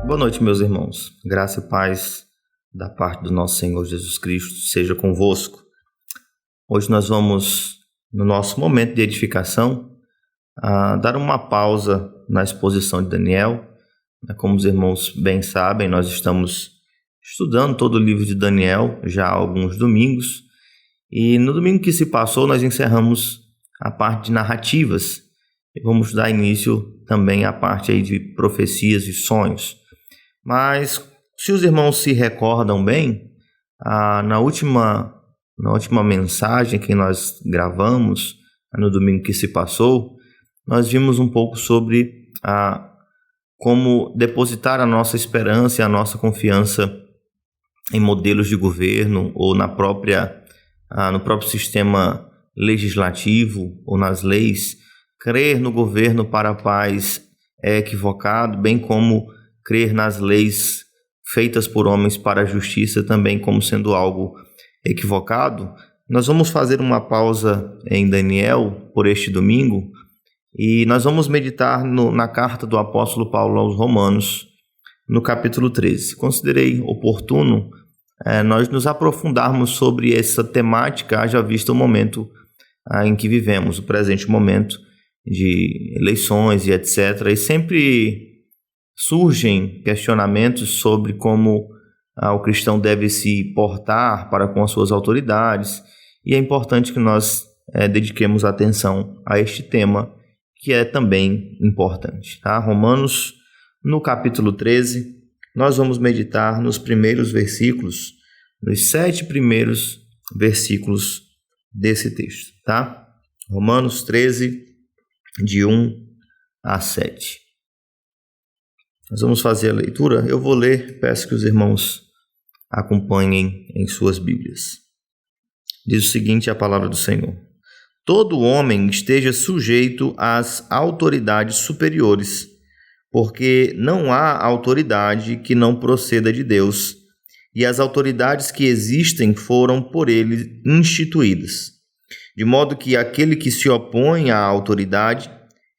Boa noite, meus irmãos. Graça e paz da parte do nosso Senhor Jesus Cristo seja convosco. Hoje nós vamos, no nosso momento de edificação, dar uma pausa na exposição de Daniel. Como os irmãos bem sabem, nós estamos estudando todo o livro de Daniel já há alguns domingos. E no domingo que se passou, nós encerramos a parte de narrativas. E vamos dar início também à parte aí de profecias e sonhos. Mas, se os irmãos se recordam bem, na última mensagem que nós gravamos, no domingo que se passou, nós vimos um pouco sobre como depositar a nossa esperança e a nossa confiança em modelos de governo ou no próprio sistema legislativo ou nas leis. Crer no governo para a paz é equivocado, bem como crer nas leis feitas por homens para a justiça também como sendo algo equivocado. Nós vamos fazer uma pausa em Daniel por este domingo e nós vamos meditar na carta do apóstolo Paulo aos Romanos, no capítulo 13. Considerei oportuno nós nos aprofundarmos sobre essa temática, haja visto o momento em que vivemos, o presente momento de eleições e etc. E sempre surgem questionamentos sobre como o cristão deve se portar para com as suas autoridades, e é importante que nós dediquemos atenção a este tema, que é também importante. Tá? Romanos, no capítulo 13, nós vamos meditar nos primeiros versículos, nos 7 primeiros versículos desse texto. Tá? Romanos 13, de 1 a 7. Nós vamos fazer a leitura. Eu vou ler, peço que os irmãos acompanhem em suas Bíblias. Diz o seguinte a palavra do Senhor: todo homem esteja sujeito às autoridades superiores, porque não há autoridade que não proceda de Deus, e as autoridades que existem foram por ele instituídas. De modo que aquele que se opõe à autoridade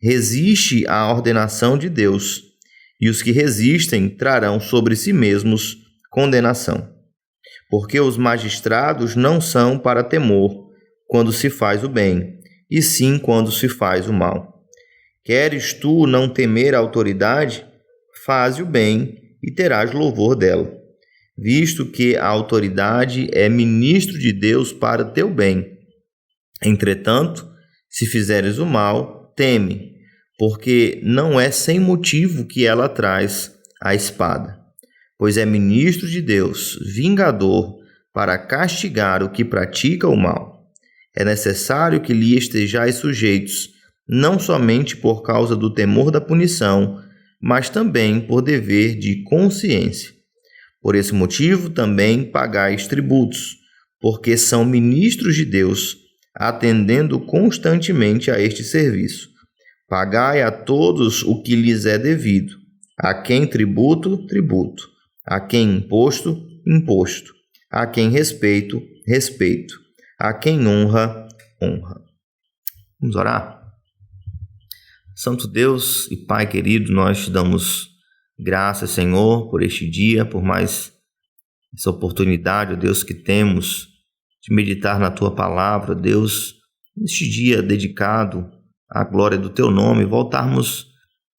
resiste à ordenação de Deus, e os que resistem trarão sobre si mesmos condenação. Porque os magistrados não são para temor quando se faz o bem, e sim quando se faz o mal. Queres tu não temer a autoridade? Faze o bem e terás louvor dela, visto que a autoridade é ministro de Deus para teu bem. Entretanto, se fizeres o mal, teme, porque não é sem motivo que ela traz a espada, pois é ministro de Deus, vingador, para castigar o que pratica o mal. É necessário que lhe estejais sujeitos, não somente por causa do temor da punição, mas também por dever de consciência. Por esse motivo também pagais tributos, porque são ministros de Deus, atendendo constantemente a este serviço. Pagai a todos o que lhes é devido, a quem tributo, tributo, a quem imposto, imposto, a quem respeito, respeito, a quem honra, honra. Vamos orar? Santo Deus e Pai querido, nós te damos graças, Senhor, por este dia, por mais essa oportunidade, ó Deus, que temos de meditar na Tua palavra, Deus, neste dia dedicado à glória do Teu nome, voltarmos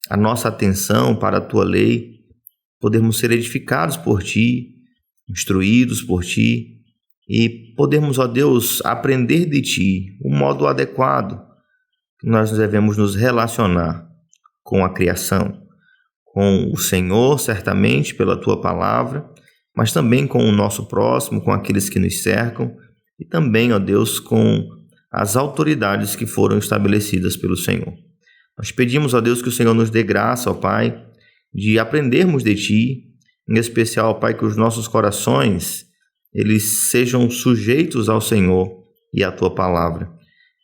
a nossa atenção para a Tua lei, podermos ser edificados por Ti, instruídos por Ti, e podermos, ó Deus, aprender de Ti o modo adequado que nós devemos nos relacionar com a criação, com o Senhor, certamente, pela Tua palavra, mas também com o nosso próximo, com aqueles que nos cercam, e também, ó Deus, com as autoridades que foram estabelecidas pelo Senhor. Nós pedimos, ó Deus, que o Senhor nos dê graça, ó Pai, de aprendermos de Ti, em especial, ó Pai, que os nossos corações eles sejam sujeitos ao Senhor e à Tua palavra.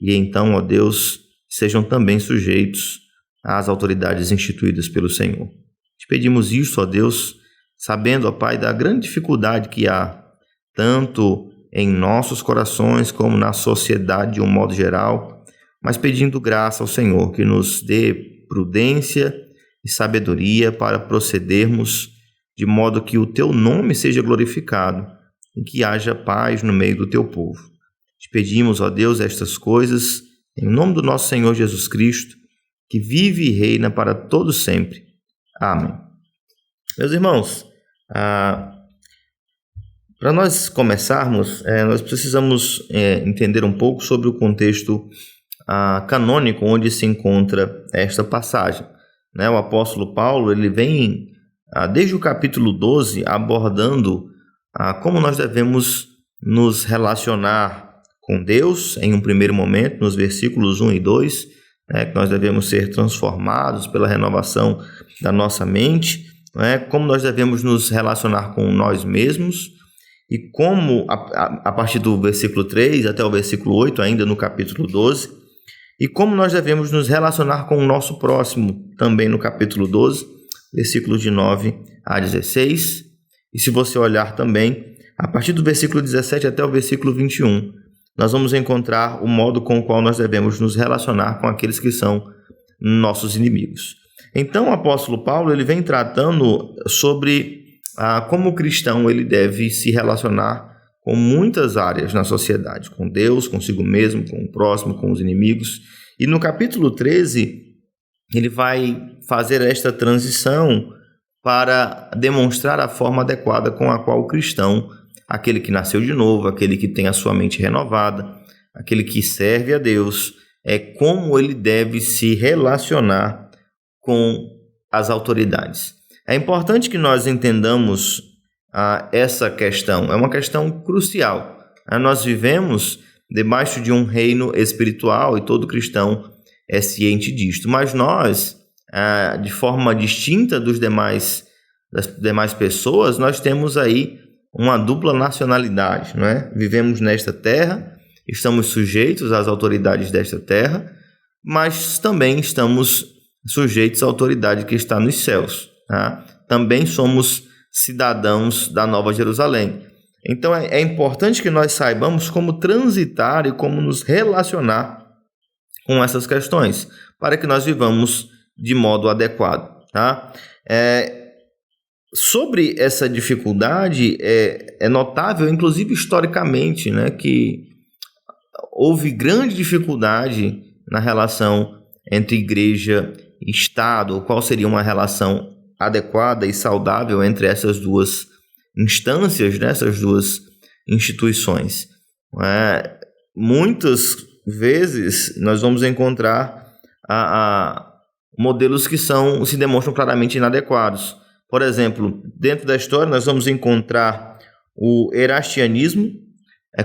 E então, ó Deus, sejam também sujeitos às autoridades instituídas pelo Senhor. Te pedimos isso, ó Deus, sabendo, ó Pai, da grande dificuldade que há, tanto em nossos corações como na sociedade de um modo geral, mas pedindo graça ao Senhor que nos dê prudência e sabedoria para procedermos de modo que o teu nome seja glorificado e que haja paz no meio do teu povo. Te pedimos, ó Deus, estas coisas em nome do nosso Senhor Jesus Cristo, que vive e reina para todo sempre. Amém. Meus irmãos, para nós começarmos, nós precisamos entender um pouco sobre o contexto canônico onde se encontra esta passagem. O apóstolo Paulo ele vem, desde o capítulo 12, abordando como nós devemos nos relacionar com Deus, em um primeiro momento, nos versículos 1 e 2, que nós devemos ser transformados pela renovação da nossa mente, como nós devemos nos relacionar com nós mesmos, e como, a partir do versículo 3 até o versículo 8, ainda no capítulo 12, e como nós devemos nos relacionar com o nosso próximo, também no capítulo 12, versículos de 9 a 16. E se você olhar também, a partir do versículo 17 até o versículo 21, nós vamos encontrar o modo com o qual nós devemos nos relacionar com aqueles que são nossos inimigos. Então, o apóstolo Paulo ele vem tratando sobre como o cristão ele deve se relacionar com muitas áreas na sociedade, com Deus, consigo mesmo, com o próximo, com os inimigos. E no capítulo 13, ele vai fazer esta transição para demonstrar a forma adequada com a qual o cristão, aquele que nasceu de novo, aquele que tem a sua mente renovada, aquele que serve a Deus, como ele deve se relacionar com as autoridades. É importante que nós entendamos essa questão, é uma questão crucial. Nós vivemos debaixo de um reino espiritual e todo cristão é ciente disto, mas nós, de forma distinta das demais pessoas, nós temos aí uma dupla nacionalidade, não é? Vivemos nesta terra, estamos sujeitos às autoridades desta terra, mas também estamos sujeitos à autoridade que está nos céus. Também somos cidadãos da Nova Jerusalém. Então é importante que nós saibamos como transitar e como nos relacionar com essas questões, para que nós vivamos de modo adequado. Sobre essa dificuldade, é notável, inclusive historicamente, que houve grande dificuldade na relação entre igreja e Estado, qual seria uma relação adequada e saudável entre essas duas instâncias, essas duas instituições. Muitas vezes nós vamos encontrar modelos que se demonstram claramente inadequados. Por exemplo, dentro da história nós vamos encontrar o erastianismo,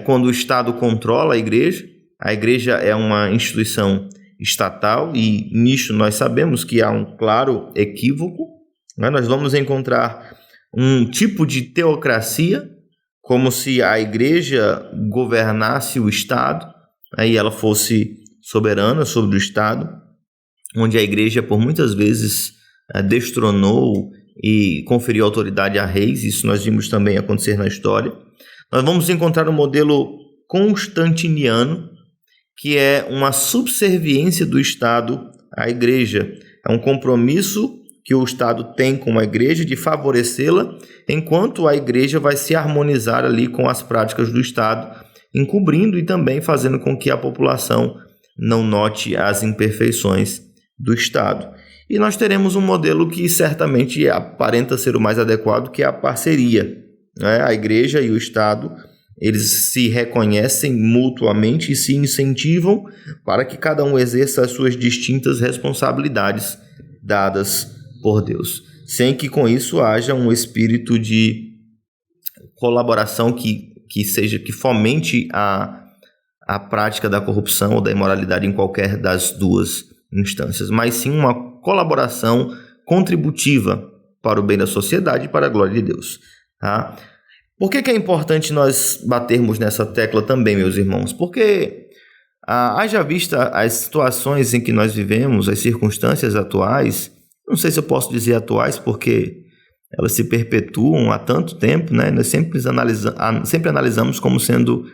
quando o Estado controla a igreja é uma instituição estatal e nisso nós sabemos que há um claro equívoco. Nós vamos encontrar um tipo de teocracia, como se a igreja governasse o Estado, e ela fosse soberana sobre o Estado, onde a igreja por muitas vezes destronou e conferiu autoridade a reis. Isso nós vimos também acontecer na história. Nós vamos encontrar um modelo constantiniano, que é uma subserviência do Estado à igreja. É um compromisso que o Estado tem com a igreja de favorecê-la, enquanto a igreja vai se harmonizar ali com as práticas do Estado, encobrindo e também fazendo com que a população não note as imperfeições do Estado. E nós teremos um modelo que certamente aparenta ser o mais adequado, que é a parceria. A igreja e o Estado, eles se reconhecem mutuamente e se incentivam para que cada um exerça as suas distintas responsabilidades dadas por Deus, sem que com isso haja um espírito de colaboração que fomente a prática da corrupção ou da imoralidade em qualquer das duas instâncias, mas sim uma colaboração contributiva para o bem da sociedade e para a glória de Deus. Por que é importante nós batermos nessa tecla também, meus irmãos? Porque, haja vista as situações em que nós vivemos, as circunstâncias atuais, não sei se eu posso dizer atuais, porque elas se perpetuam há tanto tempo, Nós sempre analisamos como sendo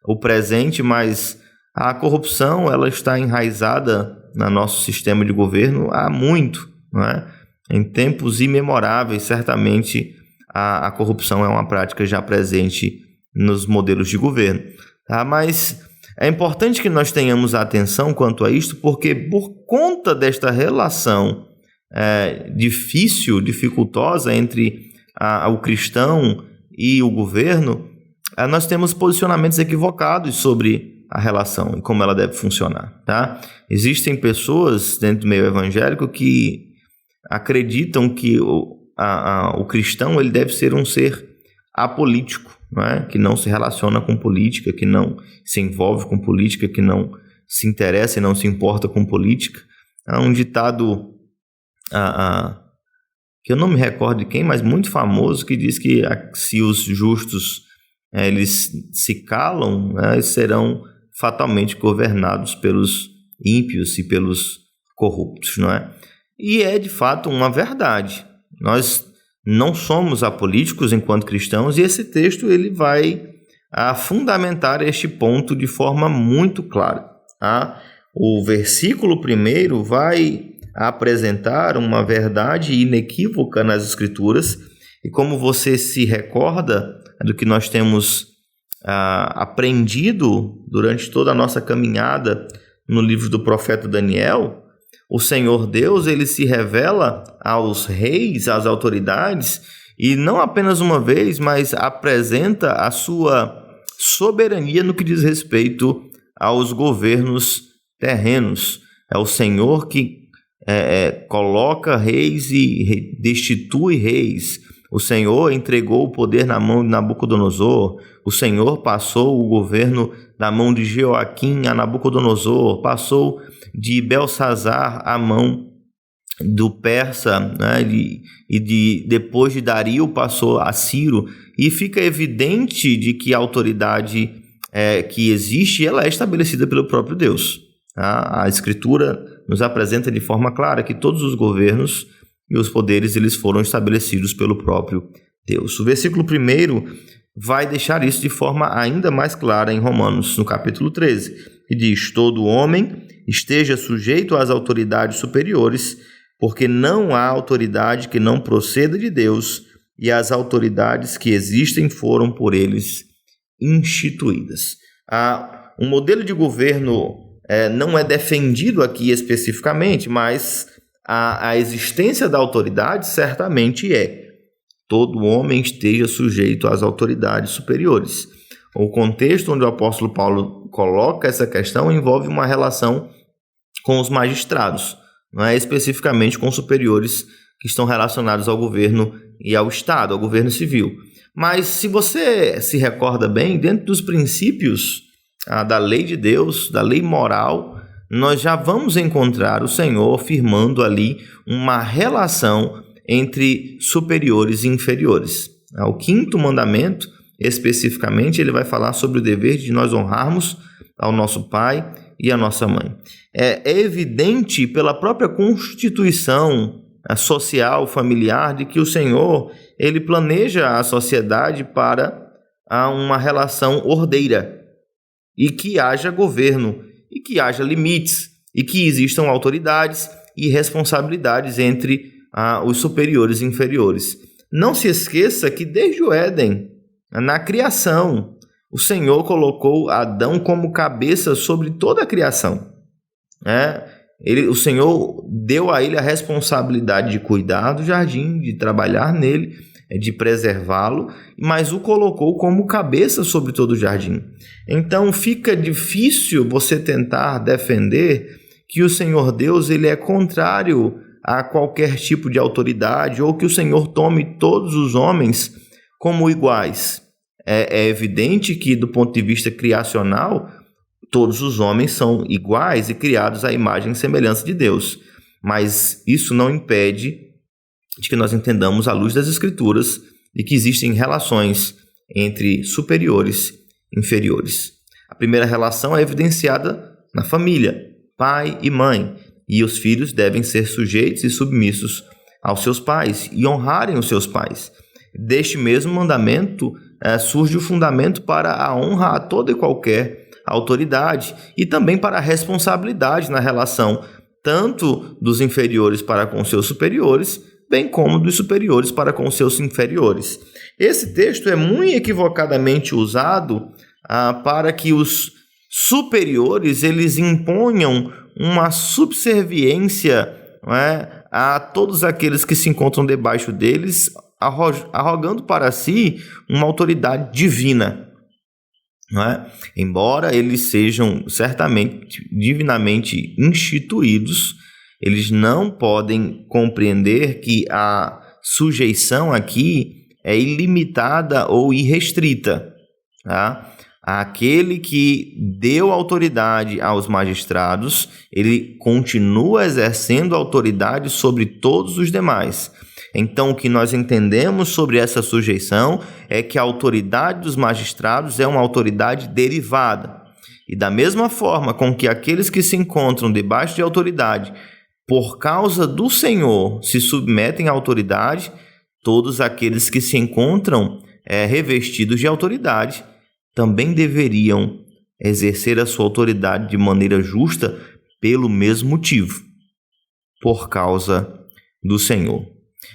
o presente, mas A corrupção ela está enraizada no nosso sistema de governo há muito, não é? Em tempos imemoráveis, certamente a corrupção é uma prática já presente nos modelos de governo. Tá? Mas é importante que nós tenhamos atenção quanto a isto, porque por conta desta relação dificultosa entre o cristão e o governo, nós temos posicionamentos equivocados sobre a relação e como ela deve funcionar. Tá? Existem pessoas dentro do meio evangélico que acreditam que o cristão ele deve ser um ser apolítico, não é? Que não se relaciona com política, que não se envolve com política, que não se interessa e não se importa com política. Há um ditado que eu não me recordo de quem, mas muito famoso, que diz que se os justos eles se calam, eles serão fatalmente governados pelos ímpios e pelos corruptos, não é? E é de fato uma verdade. Nós não somos apolíticos enquanto cristãos, e esse texto ele vai fundamentar este ponto de forma muito clara. Tá? O versículo 1 vai apresentar uma verdade inequívoca nas Escrituras, e como você se recorda do que nós temos aprendido durante toda a nossa caminhada no livro do profeta Daniel, o Senhor Deus ele se revela aos reis, às autoridades, e não apenas uma vez, mas apresenta a sua soberania no que diz respeito aos governos terrenos. É o Senhor que coloca reis e destitui reis. O Senhor entregou o poder na mão de Nabucodonosor. O Senhor passou o governo da mão de Jeoaquim a Nabucodonosor. Passou de Belsazar à mão do persa, né? Depois de Dario passou a Ciro. E fica evidente de que a autoridade que existe, ela é estabelecida pelo próprio Deus. Tá? A Escritura nos apresenta de forma clara que todos os governos e os poderes eles foram estabelecidos pelo próprio Deus. O versículo 1 vai deixar isso de forma ainda mais clara em Romanos, no capítulo 13, que diz: todo homem esteja sujeito às autoridades superiores, porque não há autoridade que não proceda de Deus, e as autoridades que existem foram por eles instituídas. Um modelo de governo não é defendido aqui especificamente, mas a existência da autoridade certamente é. Todo homem esteja sujeito às autoridades superiores. O contexto onde o apóstolo Paulo coloca essa questão envolve uma relação com os magistrados, não é especificamente com superiores que estão relacionados ao governo e ao Estado, ao governo civil. Mas se você se recorda bem, dentro dos princípios da lei de Deus, da lei moral, nós já vamos encontrar o Senhor firmando ali uma relação entre superiores e inferiores. O 5º mandamento, especificamente, ele vai falar sobre o dever de nós honrarmos ao nosso pai e à nossa mãe. É evidente pela própria constituição social, familiar, de que o Senhor ele planeja a sociedade para uma relação ordeira, e que haja governo, e que haja limites, e que existam autoridades e responsabilidades entre os superiores e inferiores. Não se esqueça que desde o Éden, na criação, o Senhor colocou Adão como cabeça sobre toda a criação. O Senhor deu a ele a responsabilidade de cuidar do jardim, de trabalhar nele, de preservá-lo, mas o colocou como cabeça sobre todo o jardim. Então fica difícil você tentar defender que o Senhor Deus ele é contrário a qualquer tipo de autoridade, ou que o Senhor tome todos os homens como iguais. É evidente que, do ponto de vista criacional, todos os homens são iguais e criados à imagem e semelhança de Deus. Mas isso não impede de que nós entendamos, à luz das Escrituras, de que existem relações entre superiores e inferiores. A primeira relação é evidenciada na família, pai e mãe, e os filhos devem ser sujeitos e submissos aos seus pais e honrarem os seus pais. Deste mesmo mandamento surge o fundamento para a honra a toda e qualquer a autoridade e também para a responsabilidade na relação tanto dos inferiores para com seus superiores, bem como dos superiores para com seus inferiores. Esse texto é muito equivocadamente usado para que os superiores eles imponham uma subserviência, não é, a todos aqueles que se encontram debaixo deles, arrogando para si uma autoridade divina. Não é? Embora eles sejam certamente divinamente instituídos, eles não podem compreender que a sujeição aqui é ilimitada ou irrestrita. Tá? Aquele que deu autoridade aos magistrados, ele continua exercendo autoridade sobre todos os demais. Então, o que nós entendemos sobre essa sujeição é que a autoridade dos magistrados é uma autoridade derivada. E da mesma forma com que aqueles que se encontram debaixo de autoridade, por causa do Senhor, se submetem à autoridade, todos aqueles que se encontram revestidos de autoridade também deveriam exercer a sua autoridade de maneira justa pelo mesmo motivo, por causa do Senhor.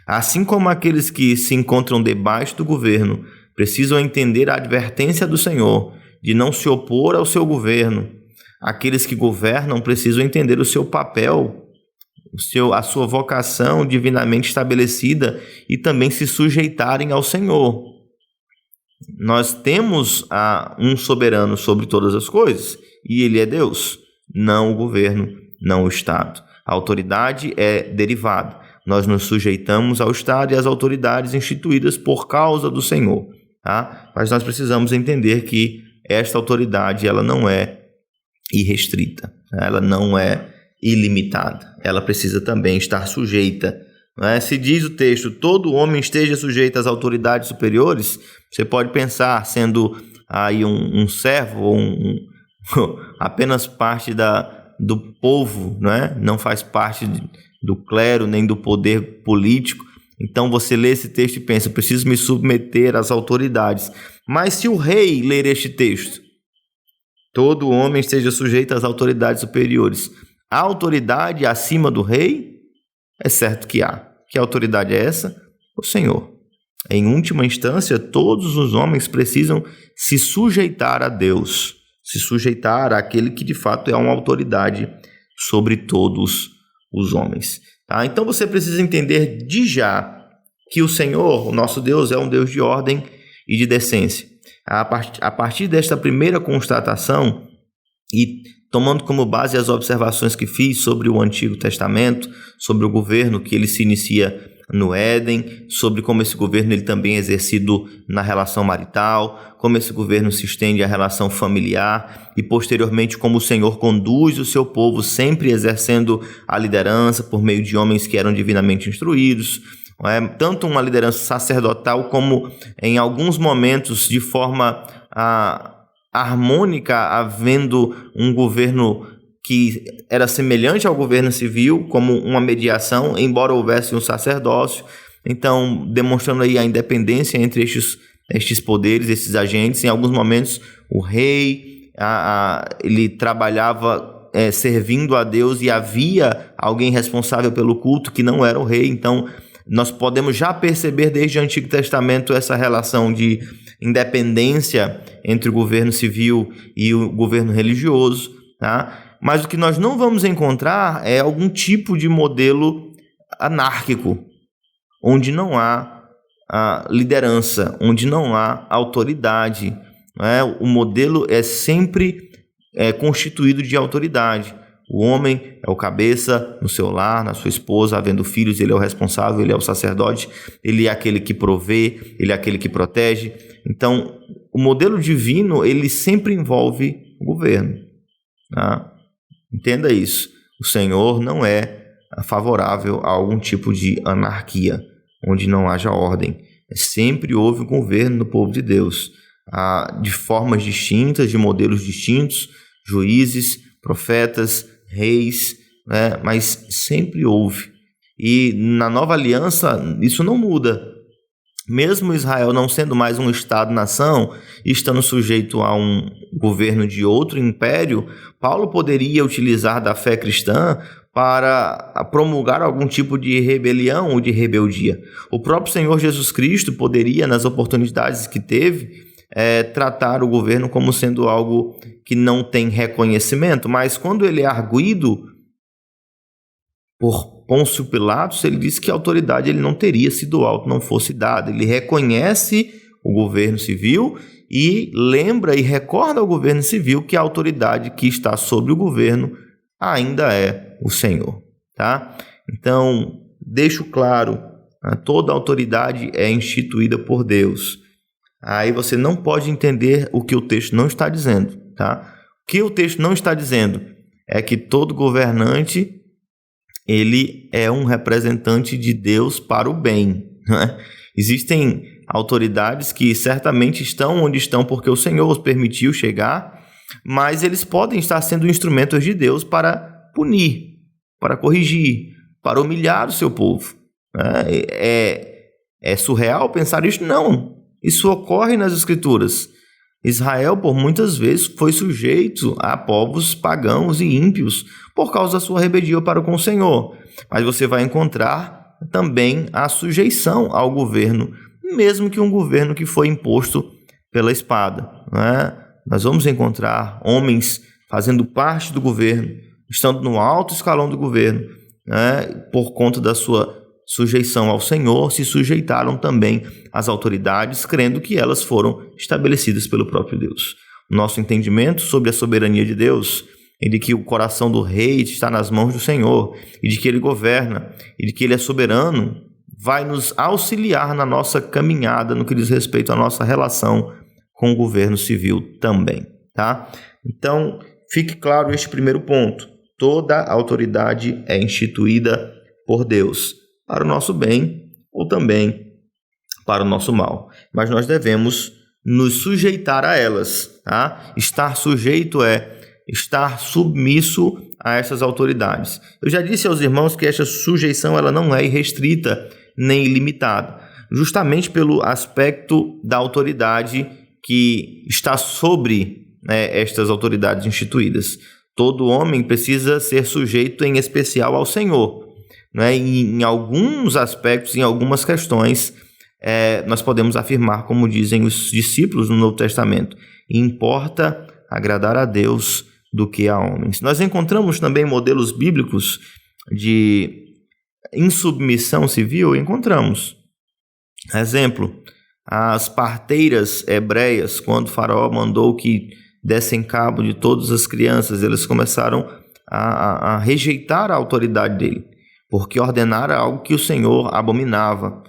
Assim como aqueles que se encontram debaixo do governo precisam entender a advertência do Senhor de não se opor ao seu governo, aqueles que governam precisam entender o seu papel, a sua vocação divinamente estabelecida e também se sujeitarem ao Senhor. Nós temos um soberano sobre todas as coisas e ele é Deus, não o governo, não o Estado. A autoridade é derivada. Nós nos sujeitamos ao Estado e às autoridades instituídas por causa do Senhor. Tá? Mas nós precisamos entender que esta autoridade ela não é irrestrita, ela não é ilimitada. Ela precisa também estar sujeita. Não é? Se diz o texto, todo homem esteja sujeito às autoridades superiores, você pode pensar sendo aí um servo ou apenas parte do povo, não faz parte do clero, nem do poder político. Então você lê esse texto e pensa, preciso me submeter às autoridades. Mas se o rei ler este texto, todo homem esteja sujeito às autoridades superiores, a autoridade acima do rei, é certo que há. Que autoridade é essa? O Senhor. Em última instância, todos os homens precisam se sujeitar a Deus, se sujeitar àquele que de fato é uma autoridade sobre todos os homens. Tá? Então você precisa entender de já que o Senhor, o nosso Deus, é um Deus de ordem e de decência. A partir desta primeira constatação, e tomando como base as observações que fiz sobre o Antigo Testamento, sobre o governo que ele se inicia no Éden, sobre como esse governo ele também é exercido na relação marital, como esse governo se estende à relação familiar e posteriormente como o Senhor conduz o seu povo sempre exercendo a liderança por meio de homens que eram divinamente instruídos, tanto uma liderança sacerdotal como em alguns momentos de forma harmônica, havendo um governo que era semelhante ao governo civil, como uma mediação, embora houvesse um sacerdócio. Então, demonstrando aí a independência entre estes poderes, esses agentes. Em alguns momentos, o rei ele trabalhava servindo a Deus e havia alguém responsável pelo culto que não era o rei. Então, nós podemos já perceber desde o Antigo Testamento essa relação de independência entre o governo civil e o governo religioso, tá? Mas o que nós não vamos encontrar é algum tipo de modelo anárquico, onde não há liderança, onde não há autoridade. O modelo é sempre constituído de autoridade. O homem é o cabeça no seu lar, na sua esposa, havendo filhos, ele é o responsável, ele é o sacerdote, ele é aquele que provê, ele é aquele que protege. Então, o modelo divino, ele sempre envolve o governo. Tá? Entenda isso. O Senhor não é favorável a algum tipo de anarquia, onde não haja ordem. Sempre houve um governo no povo de Deus, de formas distintas, de modelos distintos, juízes, profetas, reis, mas sempre houve. E na nova aliança isso não muda. mesmo Israel não sendo mais um Estado-nação, estando sujeito a um governo de outro império, Paulo poderia utilizar da fé cristã para promulgar algum tipo de rebelião ou de rebeldia. O próprio Senhor Jesus Cristo poderia, nas oportunidades que teve, tratar o governo como sendo algo que não tem reconhecimento, mas quando ele é arguido por Pôncio Pilatos, ele disse que a autoridade ele não teria se do alto não fosse dada. Ele reconhece o governo civil e lembra e recorda ao governo civil que a autoridade que está sobre o governo ainda é o Senhor, tá? Então, deixo claro, toda autoridade é instituída por Deus. Aí você não pode entender o que o texto não está dizendo, tá? O que o texto não está dizendo é que todo governante ele é um representante de Deus para o bem, né? Existem autoridades que certamente estão onde estão porque o Senhor os permitiu chegar, mas eles podem estar sendo instrumentos de Deus para punir, para corrigir, para humilhar o seu povo. É surreal pensar isso? Não. Isso ocorre nas Escrituras. Israel, por muitas vezes, foi sujeito a povos pagãos e ímpios por causa da sua rebeldia para com o Senhor. Mas você vai encontrar também a sujeição ao governo, mesmo que um governo que foi imposto pela espada, né? Nós vamos encontrar homens fazendo parte do governo, estando no alto escalão do governo, né? Por conta da sua sujeição ao Senhor, se sujeitaram também às autoridades, crendo que elas foram estabelecidas pelo próprio Deus. O nosso entendimento sobre a soberania de Deus e de que o coração do rei está nas mãos do Senhor, e de que ele governa, e de que ele é soberano, vai nos auxiliar na nossa caminhada no que diz respeito à nossa relação com o governo civil também, tá? Então, fique claro este primeiro ponto. Toda autoridade é instituída por Deus, para o nosso bem ou também para o nosso mal. Mas nós devemos nos sujeitar a elas, tá? Estar sujeito é estar submisso a essas autoridades. Eu já disse aos irmãos que essa sujeição ela não é irrestrita nem ilimitada, justamente pelo aspecto da autoridade que está sobre estas autoridades instituídas. Todo homem precisa ser sujeito em especial ao Senhor, né? E em alguns aspectos, em algumas questões, nós podemos afirmar, como dizem os discípulos no Novo Testamento, importa agradar a Deus do que a homens. Nós encontramos também modelos bíblicos de insubmissão civil, encontramos. Exemplo, as parteiras hebreias, quando Faraó mandou que dessem cabo de todas as crianças, eles começaram a rejeitar a autoridade dele, porque ordenara algo que o Senhor abominava.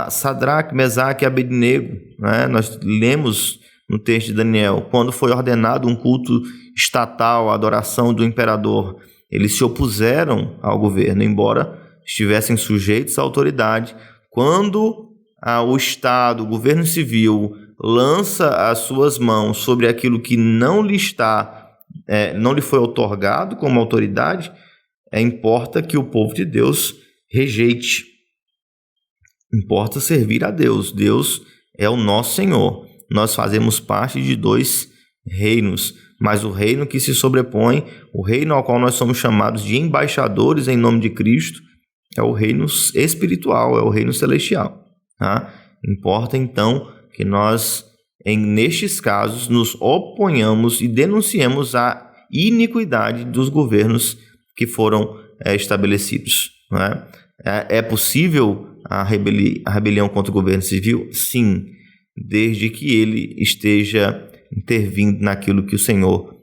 Sadraque, Mesaque e Abednego, né? Nós lemos no texto de Daniel, quando foi ordenado um culto estatal, a adoração do imperador, eles se opuseram ao governo, embora estivessem sujeitos à autoridade. Quando o Estado, o governo civil, lança as suas mãos sobre aquilo que não lhe foi outorgado como autoridade, importa que o povo de Deus rejeite. Importa servir a Deus. Deus é o nosso Senhor. Nós fazemos parte de dois reinos, mas o reino que se sobrepõe, o reino ao qual nós somos chamados de embaixadores em nome de Cristo, é o reino espiritual, é o reino celestial, tá? Importa então que nós, nestes casos, nos oponhamos e denunciemos a iniquidade dos governos que foram estabelecidos, não é? É possível a rebelião contra o governo civil? Sim, desde que ele esteja intervindo naquilo que o Senhor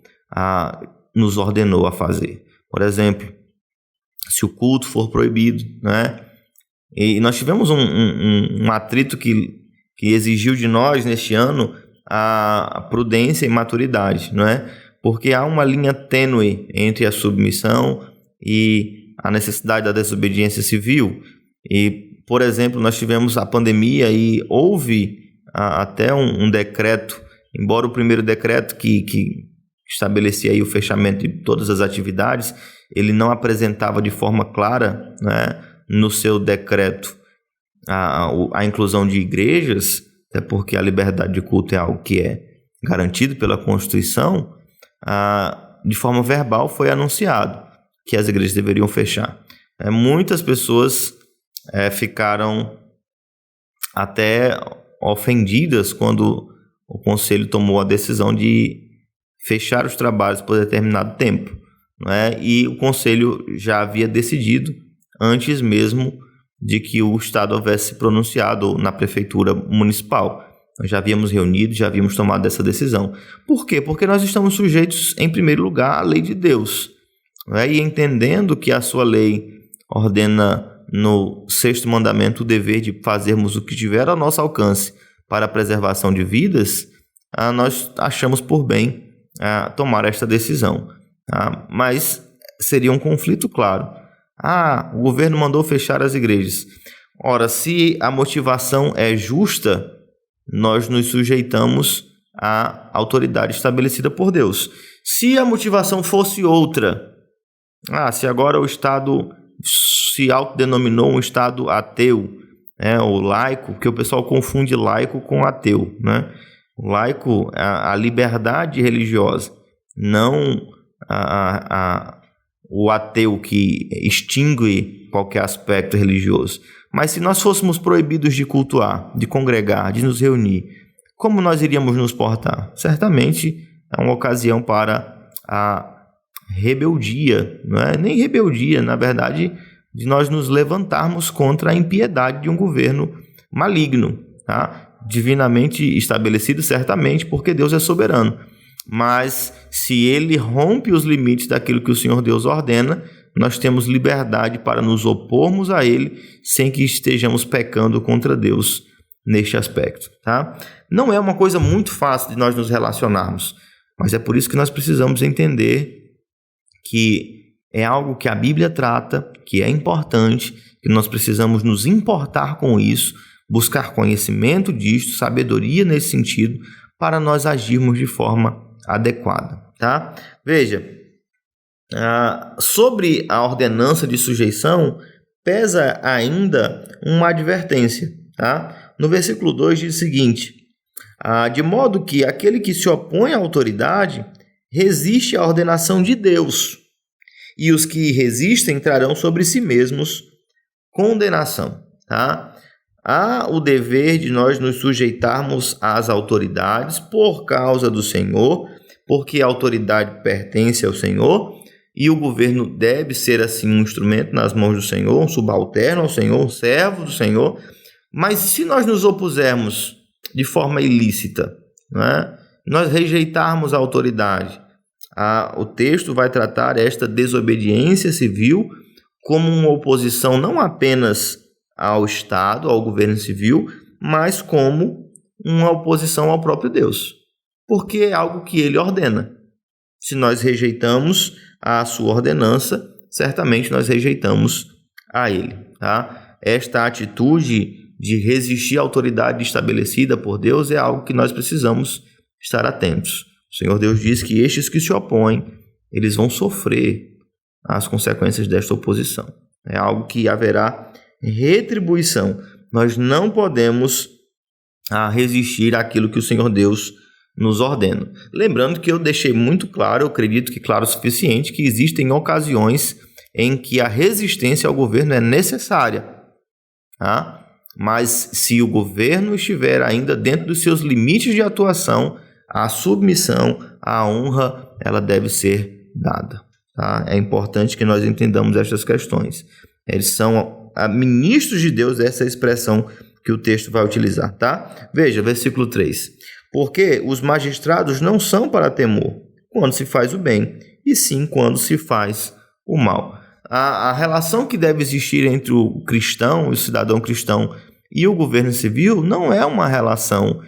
nos ordenou a fazer. Por exemplo, se o culto for proibido, né? E nós tivemos um atrito que exigiu de nós neste ano a prudência e maturidade, não é? Porque há uma linha tênue entre a submissão e a necessidade da desobediência civil. E, por exemplo, nós tivemos a pandemia e houve até um decreto, embora o primeiro decreto que estabelecia aí o fechamento de todas as atividades, ele não apresentava de forma clara, né, no seu decreto a inclusão de igrejas, até porque a liberdade de culto é algo que é garantido pela Constituição, de forma verbal foi anunciado que as igrejas deveriam fechar. Muitas pessoas ficaram até ofendidas quando o conselho tomou a decisão de fechar os trabalhos por determinado tempo, não é? E o conselho já havia decidido antes mesmo de que o Estado houvesse se pronunciado na prefeitura municipal. Nós já havíamos reunido, já havíamos tomado essa decisão. Por quê? Porque nós estamos sujeitos, em primeiro lugar, à lei de Deus, não é? E entendendo que a sua lei ordena no 6º mandamento o dever de fazermos o que tiver ao nosso alcance para a preservação de vidas, nós achamos por bem tomar esta decisão. Mas seria um conflito, claro. O governo mandou fechar as igrejas. Ora, se a motivação é justa, nós nos sujeitamos à autoridade estabelecida por Deus. Se a motivação fosse outra, se agora o Estado se autodenominou um Estado ateu, ou laico, porque o pessoal confunde laico com ateu, né? O laico, a liberdade religiosa, não o ateu que extingue qualquer aspecto religioso. Mas se nós fôssemos proibidos de cultuar, de congregar, de nos reunir, como nós iríamos nos portar? Certamente é uma ocasião para a rebeldia, não é nem rebeldia, na verdade, de nós nos levantarmos contra a impiedade de um governo maligno, tá? Divinamente estabelecido, certamente, porque Deus é soberano. Mas se ele rompe os limites daquilo que o Senhor Deus ordena, nós temos liberdade para nos opormos a ele sem que estejamos pecando contra Deus neste aspecto, tá? Não é uma coisa muito fácil de nós nos relacionarmos, mas é por isso que nós precisamos entender que é algo que a Bíblia trata, que é importante, que nós precisamos nos importar com isso, buscar conhecimento disto, sabedoria nesse sentido, para nós agirmos de forma adequada, tá? Veja, sobre a ordenança de sujeição, pesa ainda uma advertência, tá? No versículo 2 diz o seguinte: de modo que aquele que se opõe à autoridade resiste à ordenação de Deus, e os que resistem trarão sobre si mesmos condenação, tá? Há o dever de nós nos sujeitarmos às autoridades por causa do Senhor, porque a autoridade pertence ao Senhor, e o governo deve ser assim um instrumento nas mãos do Senhor, um subalterno ao Senhor, um servo do Senhor. Mas se nós nos opusermos de forma ilícita, não é? Nós rejeitarmos a autoridade, o texto vai tratar esta desobediência civil como uma oposição não apenas ao Estado, ao governo civil, mas como uma oposição ao próprio Deus, porque é algo que ele ordena. Se nós rejeitamos a sua ordenança, certamente nós rejeitamos a ele, tá? Esta atitude de resistir à autoridade estabelecida por Deus é algo que nós precisamos estar atentos. O Senhor Deus diz que estes que se opõem, eles vão sofrer as consequências desta oposição. É algo que haverá retribuição. Nós não podemos resistir àquilo que o Senhor Deus nos ordena. Lembrando que eu deixei muito claro, eu acredito que claro o suficiente, que existem ocasiões em que a resistência ao governo é necessária, tá? Mas se o governo estiver ainda dentro dos seus limites de atuação, a submissão, a honra, ela deve ser dada, tá? É importante que nós entendamos estas questões. Eles são ministros de Deus, essa é a expressão que o texto vai utilizar, tá? Veja, versículo 3. Porque os magistrados não são para temor quando se faz o bem, e sim quando se faz o mal. A relação que deve existir entre o cristão, o cidadão cristão e o governo civil não é uma relação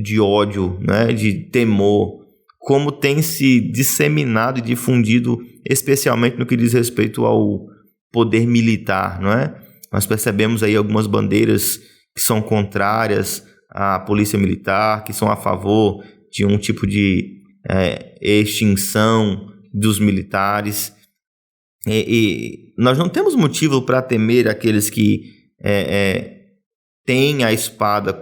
de ódio, né, de temor, como tem se disseminado e difundido, especialmente no que diz respeito ao poder militar, não é? Nós percebemos aí algumas bandeiras que são contrárias à polícia militar, que são a favor de um tipo de extinção dos militares. E nós não temos motivo para temer aqueles que tem a espada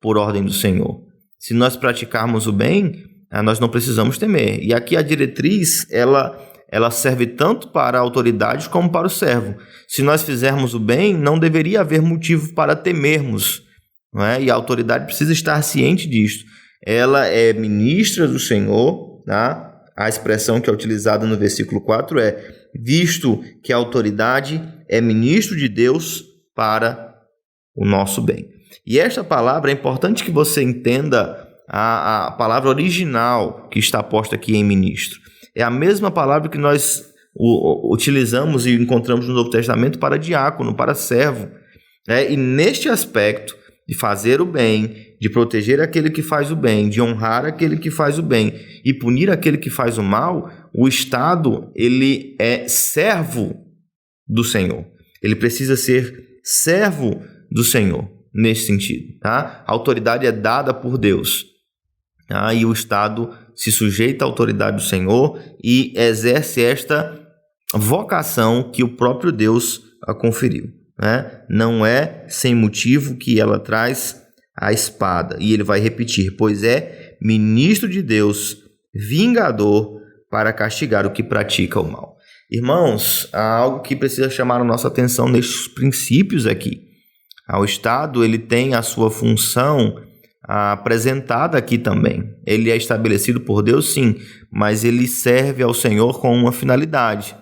por ordem do Senhor. Se nós praticarmos o bem, nós não precisamos temer. E aqui a diretriz, ela serve tanto para a autoridade como para o servo. Se nós fizermos o bem, não deveria haver motivo para temermos, não é? E a autoridade precisa estar ciente disso. Ela é ministra do Senhor, tá? A expressão que é utilizada no versículo 4 é: visto que a autoridade é ministro de Deus para o nosso bem. E esta palavra, é importante que você entenda a palavra original que está posta aqui em ministro. É a mesma palavra que nós utilizamos e encontramos no Novo Testamento para diácono, para servo. E neste aspecto de fazer o bem, de proteger aquele que faz o bem, de honrar aquele que faz o bem e punir aquele que faz o mal, o Estado, ele é servo do Senhor. Ele precisa ser servo do Senhor, nesse sentido. Tá? A autoridade é dada por Deus. Tá? E o Estado se sujeita à autoridade do Senhor e exerce esta vocação que o próprio Deus a conferiu. Né? Não é sem motivo que ela traz a espada. E ele vai repetir: pois é ministro de Deus, vingador, para castigar o que pratica o mal. Irmãos, há algo que precisa chamar a nossa atenção nestes princípios aqui. O Estado, ele tem a sua função apresentada aqui também. Ele é estabelecido por Deus, sim, mas ele serve ao Senhor com uma finalidade,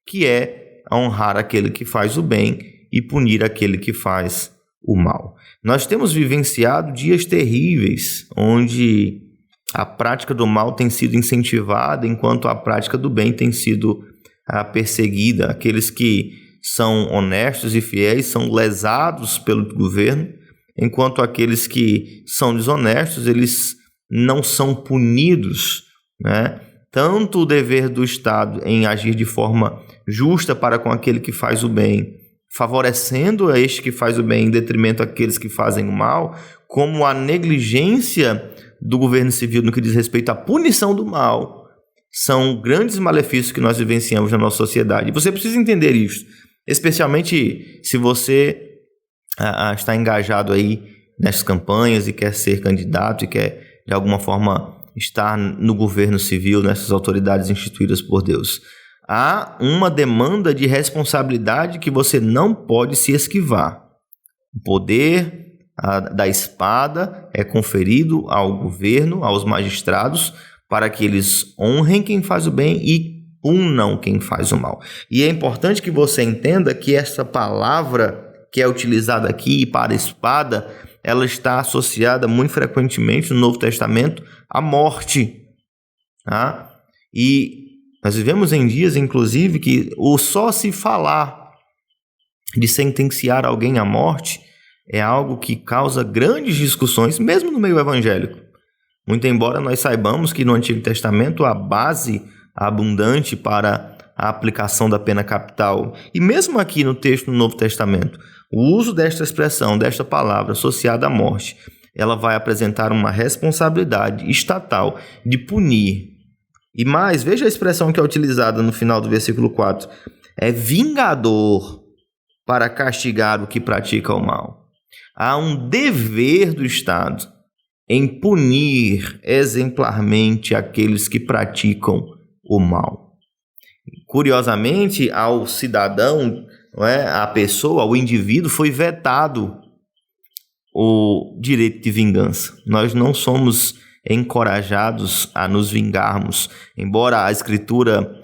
que é honrar aquele que faz o bem e punir aquele que faz o mal. Nós temos vivenciado dias terríveis, onde a prática do mal tem sido incentivada, enquanto a prática do bem tem sido perseguida. Aqueles que são honestos e fiéis são lesados pelo governo, enquanto aqueles que são desonestos, eles não são punidos, né? Tanto o dever do Estado em agir de forma justa para com aquele que faz o bem, favorecendo a este que faz o bem em detrimento àqueles que fazem o mal, como a negligência do governo civil no que diz respeito à punição do mal, são grandes malefícios que nós vivenciamos na nossa sociedade. E você precisa entender isso, especialmente se você está engajado aí nessas campanhas e quer ser candidato e quer, de alguma forma, estar no governo civil, nessas autoridades instituídas por Deus. Há uma demanda de responsabilidade que você não pode se esquivar. O poder da espada é conferido ao governo, aos magistrados, para que eles honrem quem faz o bem e punam quem faz o mal. E é importante que você entenda que essa palavra que é utilizada aqui para espada, ela está associada muito frequentemente no Novo Testamento à morte. Tá? E nós vivemos em dias, inclusive, que o só se falar de sentenciar alguém à morte é algo que causa grandes discussões, mesmo no meio evangélico. Muito embora nós saibamos que no Antigo Testamento a base abundante para a aplicação da pena capital, e mesmo aqui no texto do Novo Testamento, o uso desta expressão, desta palavra associada à morte, ela vai apresentar uma responsabilidade estatal de punir. E mais, veja a expressão que é utilizada no final do versículo 4. É vingador para castigar o que pratica o mal. Há um dever do Estado em punir exemplarmente aqueles que praticam o mal. Curiosamente, ao cidadão, a pessoa, ao indivíduo, foi vetado o direito de vingança. Nós não somos encorajados a nos vingarmos, embora a Escritura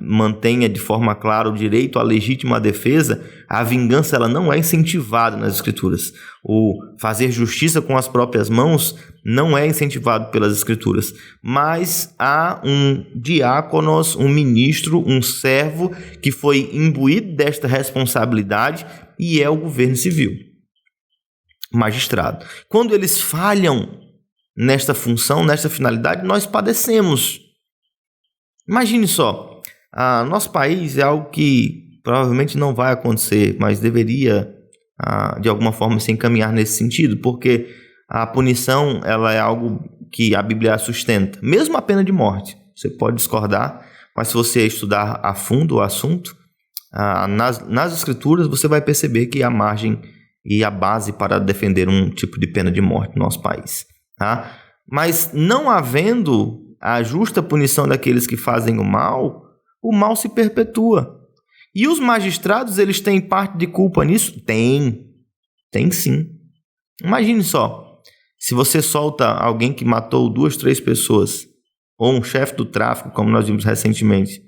mantenha de forma clara o direito à legítima defesa, a vingança ela não é incentivada nas Escrituras. O fazer justiça com as próprias mãos não é incentivado pelas Escrituras, mas há um diáconos, um ministro, um servo que foi imbuído desta responsabilidade e é o governo civil, magistrado. Quando eles falham nesta função, nesta finalidade, nós padecemos. Imagine só, nosso país é algo que provavelmente não vai acontecer, mas deveria, de alguma forma, se encaminhar nesse sentido, porque a punição ela é algo que a Bíblia sustenta, mesmo a pena de morte. Você pode discordar, mas se você estudar a fundo o assunto, nas Escrituras você vai perceber que há margem e a base para defender um tipo de pena de morte no nosso país. Tá? Mas não havendo a justa punição daqueles que fazem o mal se perpetua. E os magistrados, eles têm parte de culpa nisso? Tem sim. Imagine só, se você solta alguém que matou 2, 3 pessoas, ou um chefe do tráfico, como nós vimos recentemente,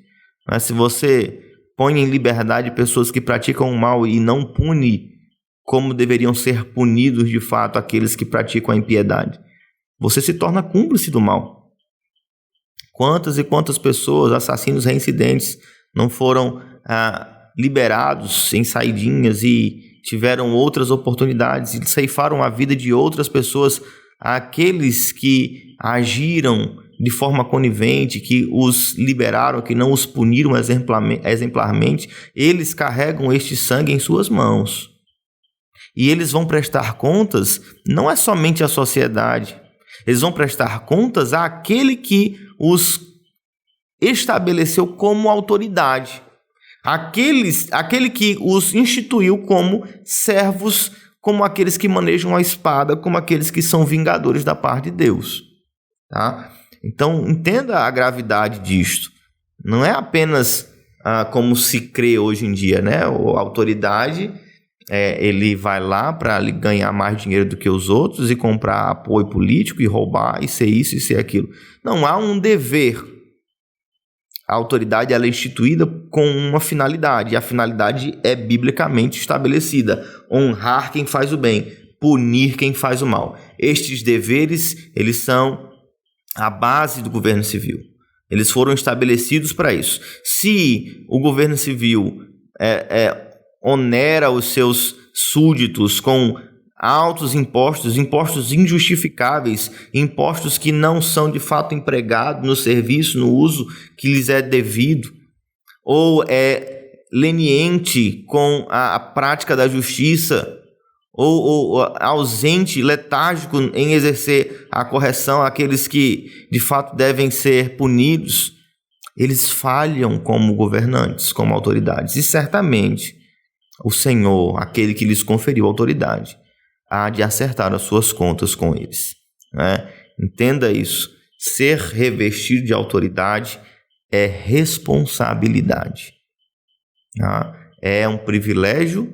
mas se você põe em liberdade pessoas que praticam o mal e não pune como deveriam ser punidos de fato aqueles que praticam a impiedade, você se torna cúmplice do mal. Quantas e quantas pessoas, assassinos reincidentes, não foram liberados em saidinhas e tiveram outras oportunidades e ceifaram a vida de outras pessoas, aqueles que agiram de forma conivente, que os liberaram, que não os puniram exemplarmente, eles carregam este sangue em suas mãos. E eles vão prestar contas, não é somente à sociedade, eles vão prestar contas àquele que os estabeleceu como autoridade, aquele que os instituiu como servos, como aqueles que manejam a espada, como aqueles que são vingadores da parte de Deus. Tá? Então, entenda a gravidade disto. Não é apenas como se crê hoje em dia, né? A autoridade, ele vai lá para ganhar mais dinheiro do que os outros e comprar apoio político e roubar e ser isso e ser aquilo. Não, há um dever. A autoridade ela é instituída com uma finalidade, e a finalidade é biblicamente estabelecida: honrar quem faz o bem, punir quem faz o mal. Estes deveres, eles são a base do governo civil. Eles foram estabelecidos para isso. Se o governo civil onera os seus súditos com altos impostos injustificáveis, impostos que não são de fato empregados no serviço, no uso que lhes é devido, ou é leniente com a prática da justiça, ou ausente, letárgico em exercer a correção àqueles que de fato devem ser punidos, eles falham como governantes, como autoridades. E certamente o Senhor, aquele que lhes conferiu autoridade, há de acertar as suas contas com eles. Né? Entenda isso. Ser revestido de autoridade é responsabilidade. Tá? É um privilégio,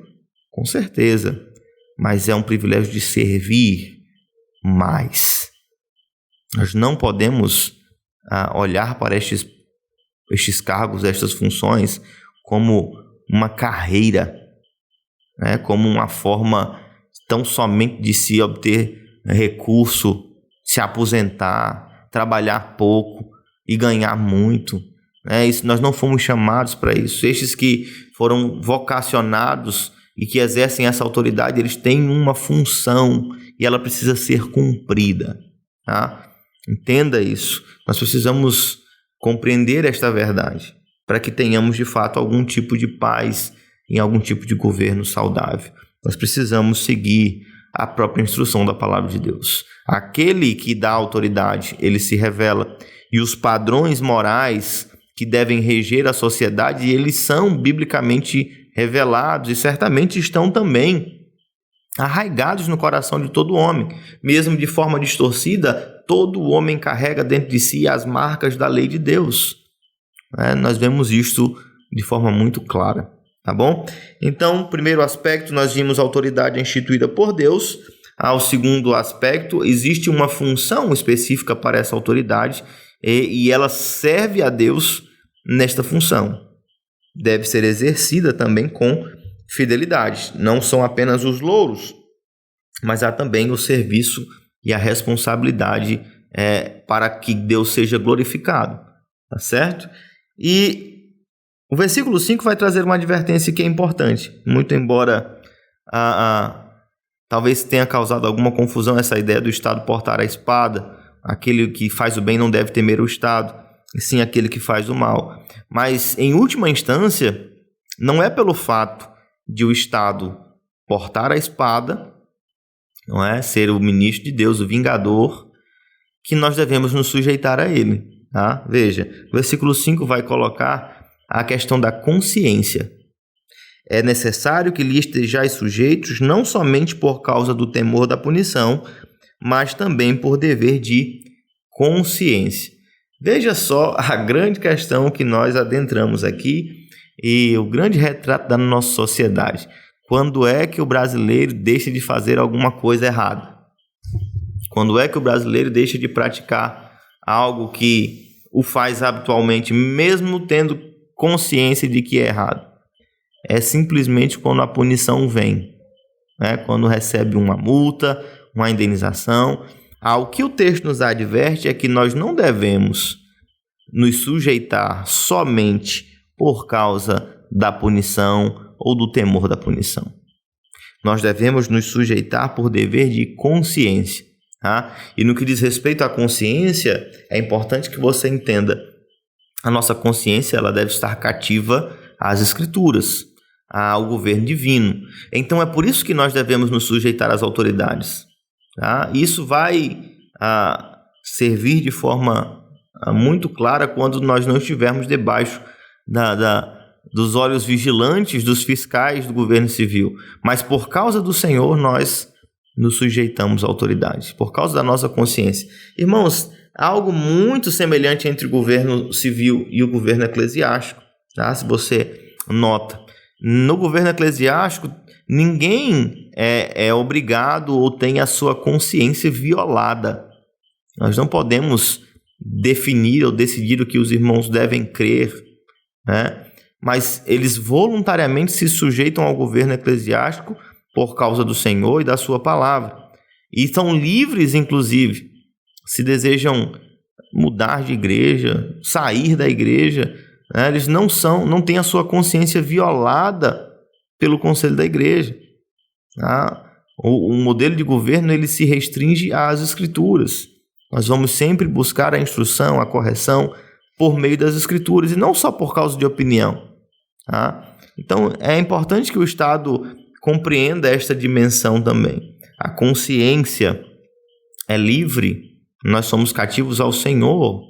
com certeza, mas é um privilégio de servir mais. Nós não podemos olhar para estes cargos, estas funções, como uma carreira, né? Como uma forma tão somente de se obter recurso, se aposentar, trabalhar pouco e ganhar muito. Isso, nós não fomos chamados para isso. Estes que foram vocacionados e que exercem essa autoridade, eles têm uma função e ela precisa ser cumprida. Tá? Entenda isso. Nós precisamos compreender esta verdade para que tenhamos de fato algum tipo de paz em algum tipo de governo saudável. Nós precisamos seguir a própria instrução da palavra de Deus. Aquele que dá autoridade, ele se revela. E os padrões morais que devem reger a sociedade, eles são biblicamente revelados e certamente estão também arraigados no coração de todo homem. Mesmo de forma distorcida, todo homem carrega dentro de si as marcas da lei de Deus. Nós vemos isto de forma muito clara. Tá bom? Então, primeiro aspecto, nós vimos a autoridade instituída por Deus. Ao segundo aspecto, existe uma função específica para essa autoridade e ela serve a Deus nesta função. Deve ser exercida também com fidelidade. Não são apenas os louros, mas há também o serviço e a responsabilidade para que Deus seja glorificado. Tá certo? E o versículo 5 vai trazer uma advertência que é importante, muito embora talvez tenha causado alguma confusão essa ideia do Estado portar a espada. Aquele que faz o bem não deve temer o Estado, e sim aquele que faz o mal. Mas, em última instância, não é pelo fato de o Estado portar a espada, não é? Ser o ministro de Deus, o vingador, que nós devemos nos sujeitar a ele. Tá? Veja, o versículo 5 vai colocar a questão da consciência. É necessário que lhe estejais sujeitos, não somente por causa do temor da punição, mas também por dever de consciência. Veja só a grande questão que nós adentramos aqui e o grande retrato da nossa sociedade. Quando é que o brasileiro deixa de fazer alguma coisa errada? Quando é que o brasileiro deixa de praticar algo que o faz habitualmente, mesmo tendo consciência de que é errado? É simplesmente quando a punição vem, né? Quando recebe uma multa, uma indenização. O que o texto nos adverte é que nós não devemos nos sujeitar somente por causa da punição ou do temor da punição. Nós devemos nos sujeitar por dever de consciência. Tá? E no que diz respeito à consciência, é importante que você entenda, a nossa consciência ela deve estar cativa às Escrituras, ao governo divino. Então é por isso que nós devemos nos sujeitar às autoridades. Tá? Isso vai servir de forma muito clara quando nós não estivermos debaixo dos olhos vigilantes dos fiscais do governo civil. Mas por causa do Senhor nós nos sujeitamos à autoridade, por causa da nossa consciência. Irmãos, há algo muito semelhante entre o governo civil e o governo eclesiástico. Tá? Se você nota, no governo eclesiástico, ninguém é obrigado ou tem a sua consciência violada. Nós não podemos definir ou decidir o que os irmãos devem crer, né? Mas eles voluntariamente se sujeitam ao governo eclesiástico por causa do Senhor e da sua palavra. E são livres, inclusive, se desejam mudar de igreja, sair da igreja, né? Eles não têm a sua consciência violada pelo conselho da igreja. Tá? O modelo de governo ele se restringe às Escrituras. Nós vamos sempre buscar a instrução, a correção por meio das Escrituras e não só por causa de opinião. Tá? Então é importante que o Estado compreenda esta dimensão também. A consciência é livre, nós somos cativos ao Senhor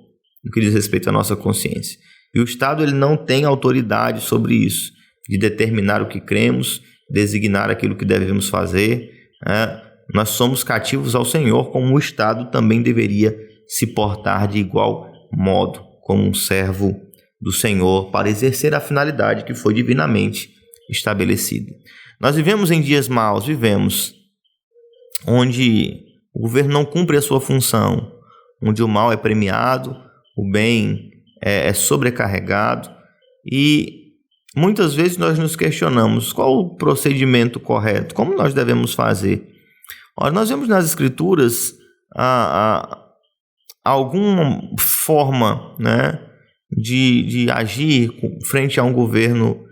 no que diz respeito à nossa consciência. E o Estado ele não tem autoridade sobre isso, de determinar o que cremos, designar aquilo que devemos fazer. Nós somos cativos ao Senhor, como o Estado também deveria se portar de igual modo, como um servo do Senhor, para exercer a finalidade que foi divinamente estabelecida. Nós vivemos em dias maus, onde o governo não cumpre a sua função, onde o mal é premiado, o bem é sobrecarregado e muitas vezes nós nos questionamos qual o procedimento correto, como nós devemos fazer. Ora, nós vemos nas Escrituras alguma forma, né, de agir frente a um governo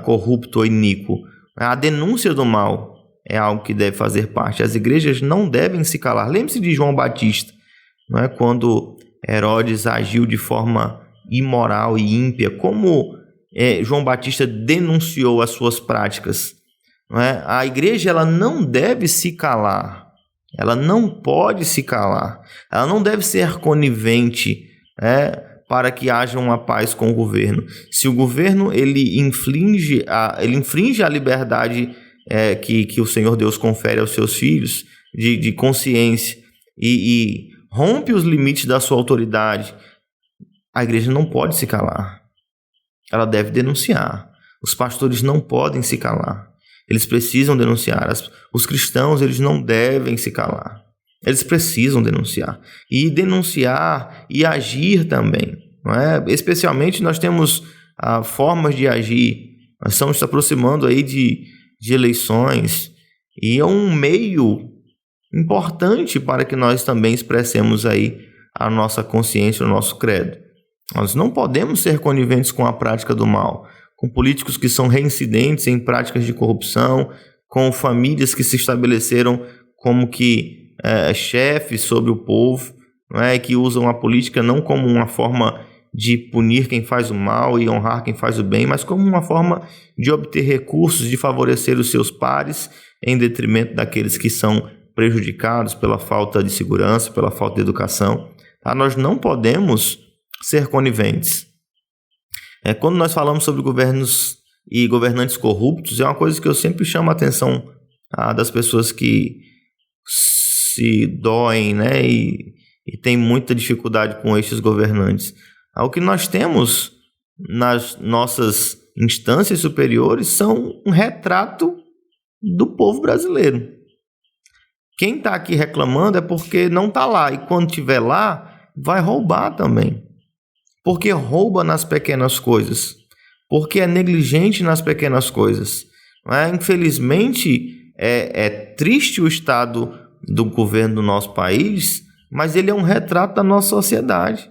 corrupto ou iníquo. A denúncia do mal é algo que deve fazer parte. As igrejas não devem se calar. Lembre-se de João Batista, não é? Quando Herodes agiu de forma imoral e ímpia, como João Batista denunciou as suas práticas. Não é? A igreja ela não deve se calar, ela não pode se calar, ela não deve ser conivente para que haja uma paz com o governo. Se o governo ele infringe a liberdade que o Senhor Deus confere aos seus filhos de consciência e rompe os limites da sua autoridade, a igreja não pode se calar. Ela deve denunciar. Os pastores não podem se calar. Eles precisam denunciar. Os cristãos eles não devem se calar. Eles precisam denunciar. E denunciar e agir também. Não é? Especialmente nós temos formas de agir. Nós estamos se aproximando aí de eleições. E é um meio importante para que nós também expressemos aí a nossa consciência, o nosso credo. Nós não podemos ser coniventes com a prática do mal, com políticos que são reincidentes em práticas de corrupção, com famílias que se estabeleceram como que chefes sobre o povo, não é? Que usam a política não como uma forma de punir quem faz o mal e honrar quem faz o bem, mas como uma forma de obter recursos, de favorecer os seus pares em detrimento daqueles que são prejudicados pela falta de segurança, pela falta de educação. Tá? Nós não podemos ser coniventes. Quando nós falamos sobre governos e governantes corruptos é uma coisa que eu sempre chamo a atenção das pessoas que se doem, né, e têm muita dificuldade com estes governantes. O que nós temos nas nossas instâncias superiores são um retrato do povo brasileiro. Quem está aqui reclamando é porque não está lá, e quando estiver lá, vai roubar também. Porque rouba nas pequenas coisas, porque é negligente nas pequenas coisas. Infelizmente, é triste o estado do governo do nosso país, mas ele é um retrato da nossa sociedade.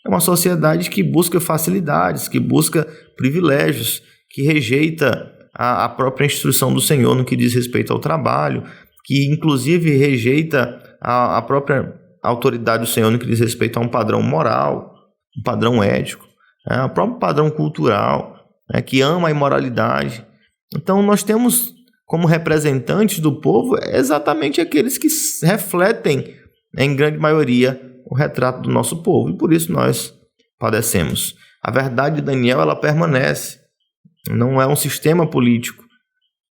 É uma sociedade que busca facilidades, que busca privilégios, que rejeita a própria instrução do Senhor no que diz respeito ao trabalho, que inclusive rejeita a própria autoridade do Senhor no que diz respeito a um padrão moral, um padrão ético, o próprio padrão cultural, que ama a imoralidade. Então nós temos como representantes do povo exatamente aqueles que refletem, em grande maioria, o retrato do nosso povo, e por isso nós padecemos. A verdade de Daniel, ela permanece. Não é um sistema político,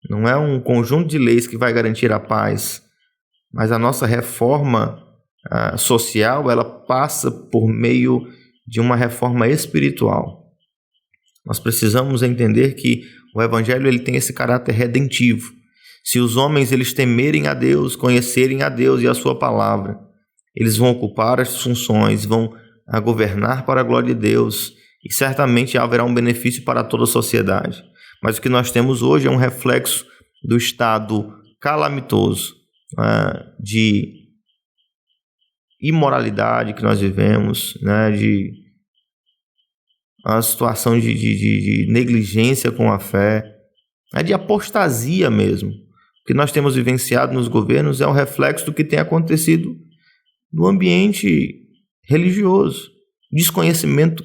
não é um conjunto de leis que vai garantir a paz, mas a nossa reforma social, ela passa por meio de uma reforma espiritual. Nós precisamos entender que o Evangelho ele tem esse caráter redentivo. Se os homens eles temerem a Deus, conhecerem a Deus e a sua palavra, eles vão ocupar as funções, vão governar para a glória de Deus, e certamente haverá um benefício para toda a sociedade. Mas o que nós temos hoje é um reflexo do estado calamitoso de imoralidade que nós vivemos, de uma situação de negligência com a fé, de apostasia mesmo. O que nós temos vivenciado nos governos é um reflexo do que tem acontecido no ambiente religioso, desconhecimento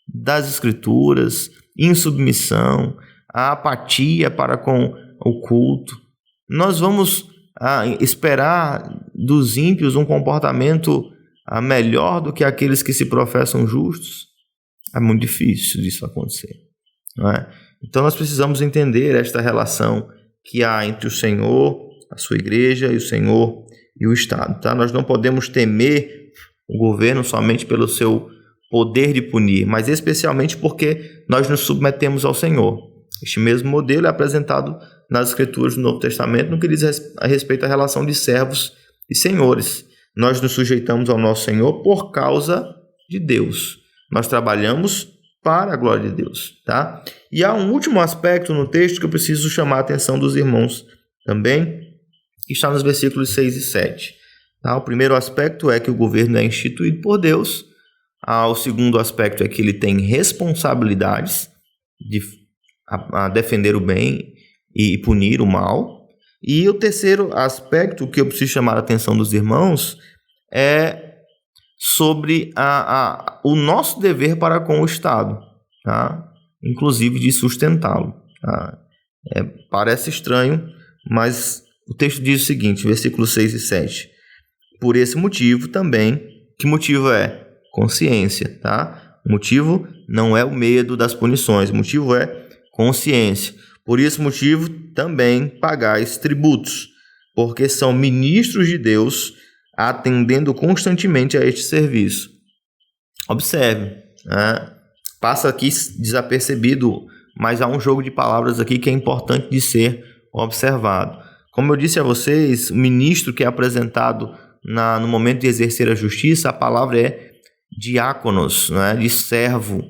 das escrituras, insubmissão, a apatia para com o culto. Nós vamos esperar dos ímpios um comportamento melhor do que aqueles que se professam justos? É muito difícil disso acontecer, não é? Então nós precisamos entender esta relação que há entre o Senhor, a sua igreja, e o Senhor e o Estado. Tá? Nós não podemos temer o governo somente pelo seu poder de punir, mas especialmente porque nós nos submetemos ao Senhor. Este mesmo modelo é apresentado nas Escrituras do Novo Testamento no que diz a respeito à relação de servos e senhores. Nós nos sujeitamos ao nosso Senhor por causa de Deus. Nós trabalhamos para a glória de Deus. Tá? E há um último aspecto no texto que eu preciso chamar a atenção dos irmãos também, que está nos versículos 6 e 7. Tá? O primeiro aspecto é que o governo é instituído por Deus. O segundo aspecto é que ele tem responsabilidades de defender o bem e punir o mal. E o terceiro aspecto que eu preciso chamar a atenção dos irmãos é sobre o nosso dever para com o Estado, tá? Inclusive de sustentá-lo. Tá? Parece estranho, mas o texto diz o seguinte, versículos 6 e 7. Por esse motivo também, que motivo é? Consciência, tá? O motivo não é o medo das punições, o motivo é consciência. Por esse motivo também pagais tributos, porque são ministros de Deus, atendendo constantemente a este serviço. Observe, passa aqui desapercebido, mas há um jogo de palavras aqui que é importante de ser observado. Como eu disse a vocês, o ministro que é apresentado no momento de exercer a justiça, a palavra é diáconos, de servo.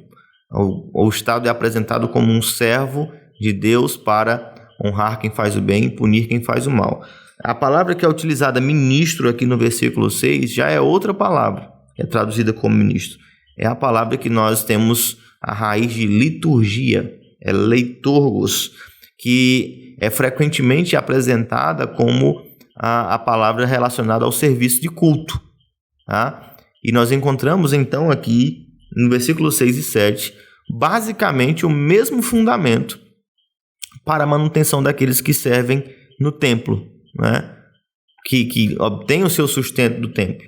O Estado é apresentado como um servo de Deus para honrar quem faz o bem e punir quem faz o mal. A palavra que é utilizada ministro aqui no versículo 6 já é outra palavra, que é traduzida como ministro. É a palavra que nós temos a raiz de liturgia, é leitorgos, que é frequentemente apresentada como a palavra relacionada ao serviço de culto. Tá? E nós encontramos então aqui, no versículo 6 e 7, basicamente o mesmo fundamento para a manutenção daqueles que servem no templo, que obtêm o seu sustento do templo.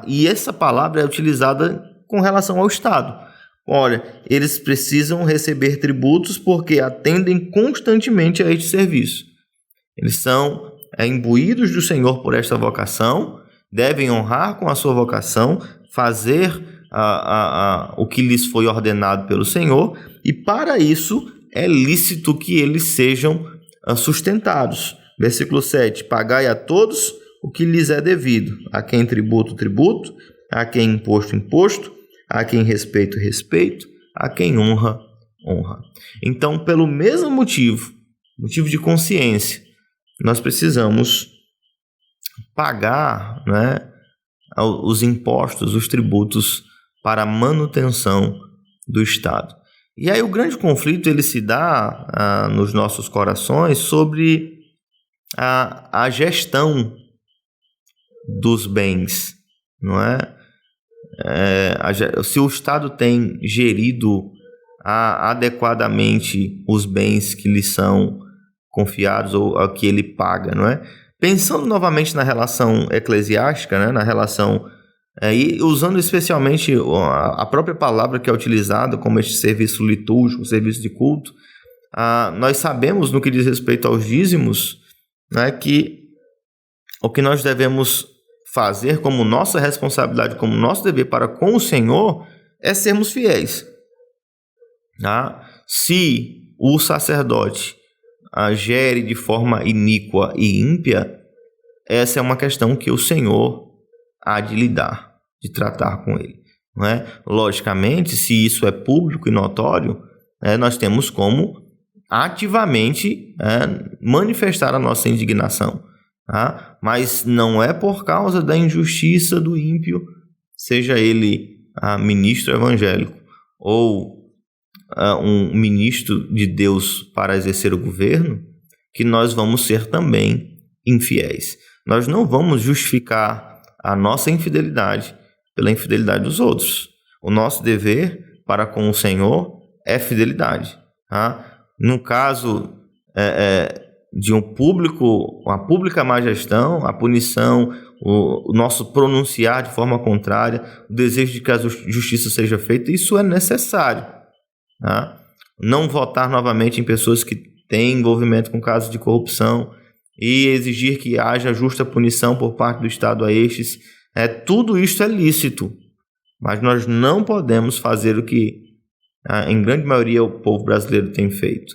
E essa palavra é utilizada com relação ao Estado. Olha, eles precisam receber tributos porque atendem constantemente a este serviço. Eles são imbuídos do Senhor por esta vocação, devem honrar com a sua vocação, fazer o que lhes foi ordenado pelo Senhor, e para isso é lícito que eles sejam sustentados. Versículo 7, pagai a todos o que lhes é devido, a quem tributo, tributo, a quem imposto, imposto, a quem respeito, respeito, a quem honra, honra. Então, pelo mesmo motivo de consciência, nós precisamos pagar, né, os impostos, os tributos para a manutenção do Estado. E aí o grande conflito ele se dá nos nossos corações sobre a gestão dos bens, não é? Se o Estado tem gerido adequadamente os bens que lhe são confiados ou a que ele paga, não é? Pensando novamente na relação eclesiástica, né? Na relação e usando especialmente a própria palavra que é utilizada como este serviço litúrgico, serviço de culto, nós sabemos no que diz respeito aos dízimos, né, que o que nós devemos fazer como nossa responsabilidade, como nosso dever para com o Senhor é sermos fiéis. Se o sacerdote gere de forma iníqua e ímpia, essa é uma questão que o Senhor há de lidar, de tratar com ele, não é? Logicamente, se isso é público e notório, nós temos como ativamente manifestar a nossa indignação, mas não é por causa da injustiça do ímpio, seja ele ministro evangélico ou um ministro de Deus para exercer o governo, que nós vamos ser também infiéis. Nós não vamos justificar a nossa infidelidade pela infidelidade dos outros. O nosso dever para com o Senhor é fidelidade. No caso de uma pública má gestão, a punição, o nosso pronunciar de forma contrária, o desejo de que a justiça seja feita, isso é necessário. Não votar novamente em pessoas que têm envolvimento com casos de corrupção e exigir que haja justa punição por parte do Estado a estes, tudo isto é lícito, mas nós não podemos fazer o que em grande maioria o povo brasileiro tem feito,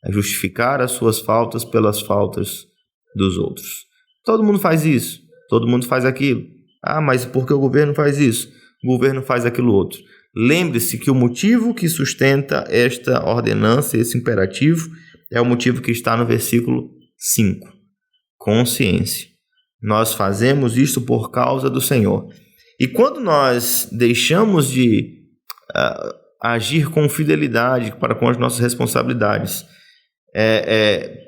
justificar as suas faltas pelas faltas dos outros. Todo mundo faz isso, todo mundo faz aquilo. Mas por que o governo faz isso? O governo faz aquilo outro. Lembre-se que o motivo que sustenta esta ordenança, esse imperativo, é o motivo que está no versículo 5. Consciência. Nós fazemos isto por causa do Senhor. E quando nós deixamos de agir com fidelidade para com as nossas responsabilidades,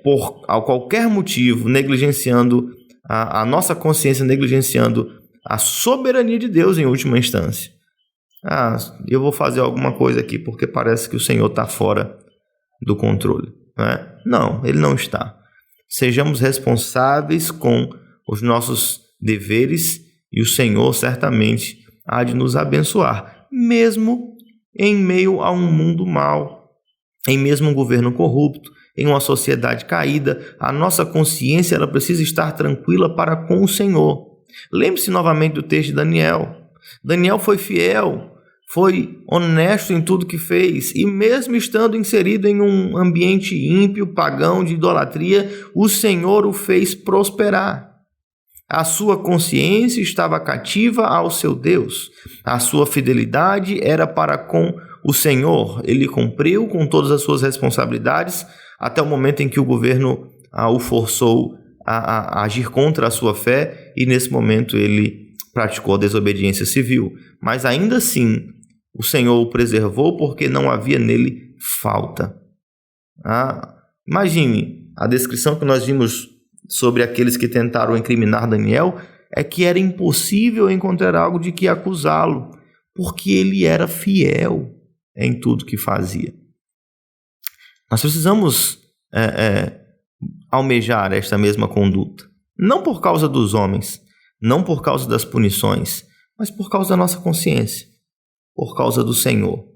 por qualquer motivo, negligenciando a nossa consciência, negligenciando a soberania de Deus em última instância. Eu vou fazer alguma coisa aqui porque parece que o Senhor está fora do controle. Não, Ele não está. Sejamos responsáveis com os nossos deveres e o Senhor certamente há de nos abençoar, mesmo em meio a um mundo mau, em mesmo um governo corrupto, em uma sociedade caída. A nossa consciência ela precisa estar tranquila para com o Senhor. Lembre-se novamente do texto de Daniel. Daniel foi fiel, foi honesto em tudo que fez, e mesmo estando inserido em um ambiente ímpio, pagão, de idolatria, o Senhor o fez prosperar. A sua consciência estava cativa ao seu Deus. A sua fidelidade era para com o Senhor. Ele cumpriu com todas as suas responsabilidades até o momento em que o governo o forçou a agir contra a sua fé, e nesse momento ele praticou a desobediência civil. Mas ainda assim, o Senhor o preservou porque não havia nele falta. Imagine, a descrição que nós vimos sobre aqueles que tentaram incriminar Daniel é que era impossível encontrar algo de que acusá-lo, porque ele era fiel em tudo que fazia. Nós precisamos almejar esta mesma conduta, não por causa dos homens, não por causa das punições, mas por causa da nossa consciência, por causa do Senhor.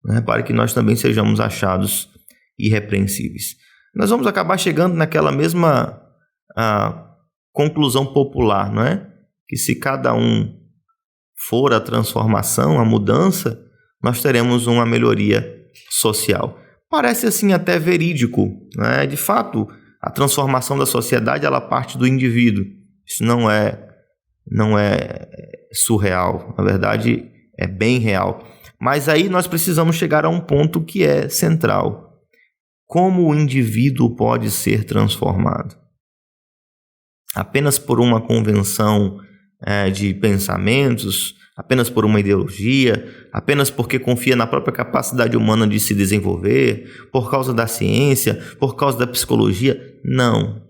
né, para que nós também sejamos achados irrepreensíveis. Nós vamos acabar chegando naquela mesma conclusão popular, não é? Que se cada um for a transformação, a mudança, nós teremos uma melhoria social. Parece assim até verídico, né? De fato, a transformação da sociedade ela parte do indivíduo. Isso não é surreal, na verdade é bem real. Mas aí nós precisamos chegar a um ponto que é central. Como o indivíduo pode ser transformado? Apenas por uma convenção de pensamentos, apenas por uma ideologia, apenas porque confia na própria capacidade humana de se desenvolver, por causa da ciência, por causa da psicologia? Não.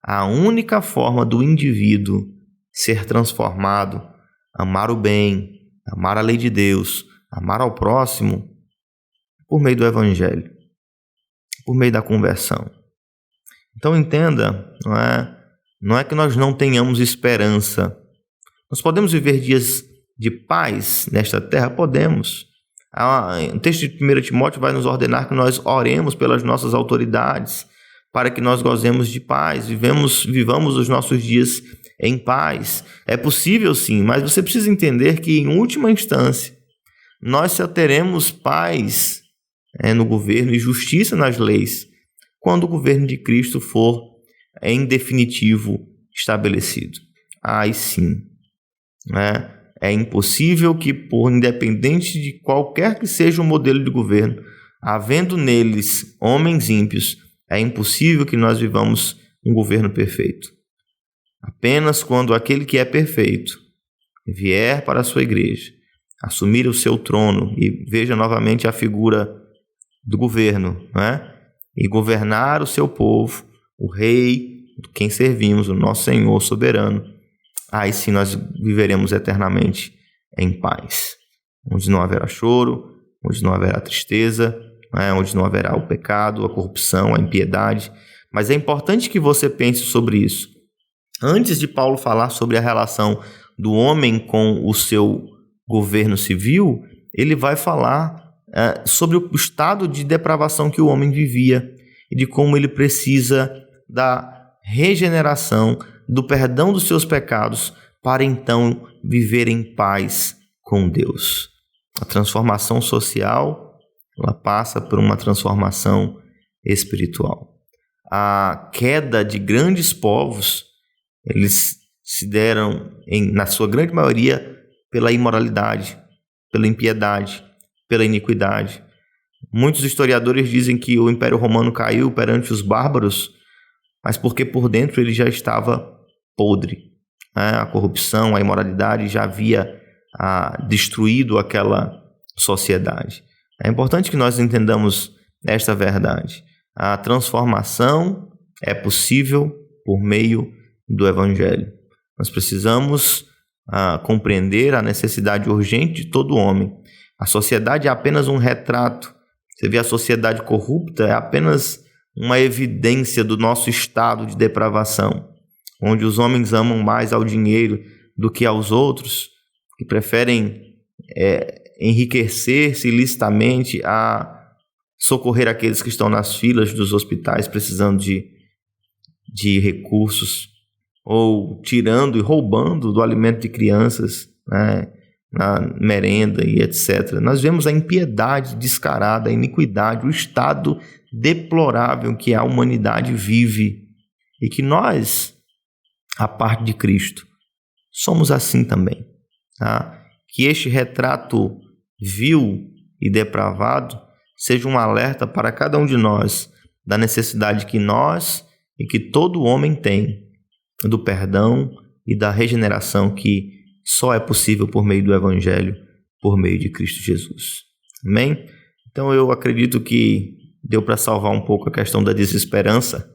A única forma do indivíduo ser transformado, amar o bem, amar a lei de Deus, amar ao próximo, por meio do Evangelho, por meio da conversão. Então entenda, não é que nós não tenhamos esperança. Nós podemos viver dias de paz nesta terra? Podemos. O texto de 1 Timóteo vai nos ordenar que nós oremos pelas nossas autoridades, para que nós gozemos de paz, vivamos os nossos dias em paz. É possível sim, mas você precisa entender que em última instância, nós só teremos paz no governo e justiça nas leis, quando o governo de Cristo for em definitivo estabelecido. Aí sim, é impossível que, por independente de qualquer que seja o modelo de governo, havendo neles homens ímpios, é impossível que nós vivamos um governo perfeito. Apenas quando aquele que é perfeito vier para a sua igreja, assumir o seu trono e veja novamente a figura do governo, e governar o seu povo, o rei, quem servimos, o nosso Senhor soberano, aí sim nós viveremos eternamente em paz, onde não haverá choro, onde não haverá tristeza, onde não haverá o pecado, a corrupção, a impiedade. Mas é importante que você pense sobre isso. Antes de Paulo falar sobre a relação do homem com o seu governo civil, ele vai falar sobre o estado de depravação que o homem vivia e de como ele precisa da regeneração, do perdão dos seus pecados, para então viver em paz com Deus. A transformação social, ela passa por uma transformação espiritual. A queda de grandes povos, eles se deram, na sua grande maioria, pela imoralidade, pela impiedade, pela iniquidade. Muitos historiadores dizem que o Império Romano caiu perante os bárbaros, mas porque por dentro ele já estava podre. A corrupção, a imoralidade já havia destruído aquela sociedade. É importante que nós entendamos esta verdade. A transformação é possível por meio do Evangelho. Nós precisamos compreender a necessidade urgente de todo homem. A sociedade é apenas um retrato. Você vê a sociedade corrupta, é apenas uma evidência do nosso estado de depravação, onde os homens amam mais ao dinheiro do que aos outros, que preferem enriquecer-se ilicitamente a socorrer aqueles que estão nas filas dos hospitais precisando de recursos, ou tirando e roubando do alimento de crianças, na merenda e etc. Nós vemos a impiedade descarada, a iniquidade, o estado deplorável que a humanidade vive, e que nós, a parte de Cristo, somos assim também. Que este retrato vil e depravado seja um alerta para cada um de nós da necessidade que nós e que todo homem tem do perdão e da regeneração que só é possível por meio do Evangelho, por meio de Cristo Jesus. Amém? Então eu acredito que deu para salvar um pouco a questão da desesperança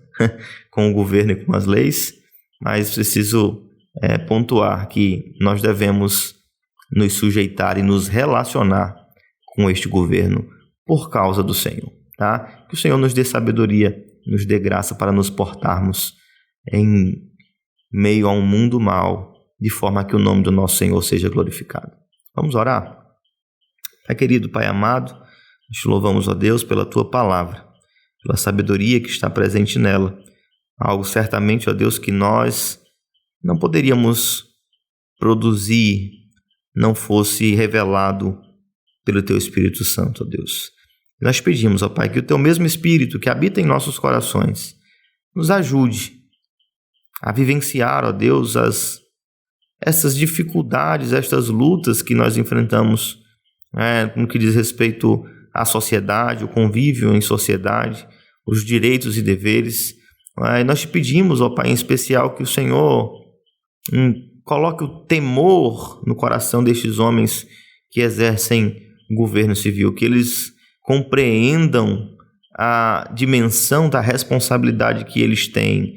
com o governo e com as leis, mas preciso pontuar que nós devemos nos sujeitar e nos relacionar com este governo por causa do Senhor. Que o Senhor nos dê sabedoria, nos dê graça para nos portarmos em meio a um mundo mau, de forma que o nome do nosso Senhor seja glorificado. Vamos orar? Pai querido, Pai amado, Te louvamos, ó Deus, pela Tua palavra, pela sabedoria que está presente nela. Algo certamente, ó Deus, que nós não poderíamos produzir, não fosse revelado pelo Teu Espírito Santo, ó Deus. Nós pedimos, ó Pai, que o Teu mesmo Espírito que habita em nossos corações nos ajude a vivenciar, ó Deus, essas dificuldades, estas lutas que nós enfrentamos, no que diz respeito à sociedade, o convívio em sociedade, os direitos e deveres. Nós te pedimos, ó Pai, em especial, que o Senhor coloque o temor no coração destes homens que exercem o governo civil, que eles compreendam a dimensão da responsabilidade que eles têm,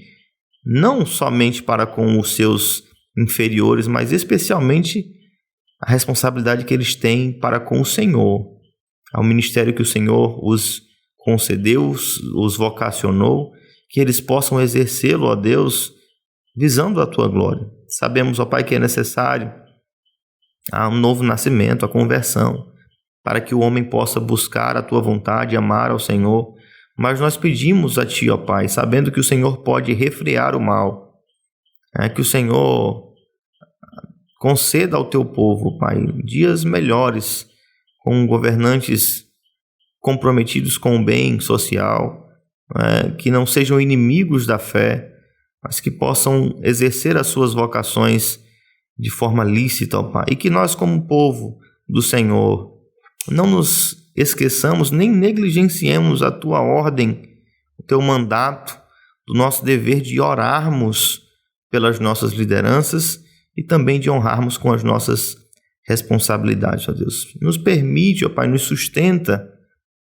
não somente para com os seus inferiores, mas especialmente a responsabilidade que eles têm para com o Senhor, ao ministério que o Senhor os concedeu, os vocacionou, que eles possam exercê-lo, ó Deus, visando a Tua glória. Sabemos, ó Pai, que é necessário um novo nascimento, a conversão, para que o homem possa buscar a Tua vontade e amar ao Senhor. Mas nós pedimos a Ti, ó Pai, sabendo que o Senhor pode refrear o mal, que o Senhor conceda ao Teu povo, Pai, dias melhores, com governantes comprometidos com o bem social, que não sejam inimigos da fé, mas que possam exercer as suas vocações de forma lícita, ó Pai, e que nós, como povo do Senhor, não nos esqueçamos nem negligenciemos a Tua ordem, o Teu mandato, do nosso dever de orarmos pelas nossas lideranças e também de honrarmos com as nossas responsabilidades, ó Deus. Nos permite, ó Pai, nos sustenta,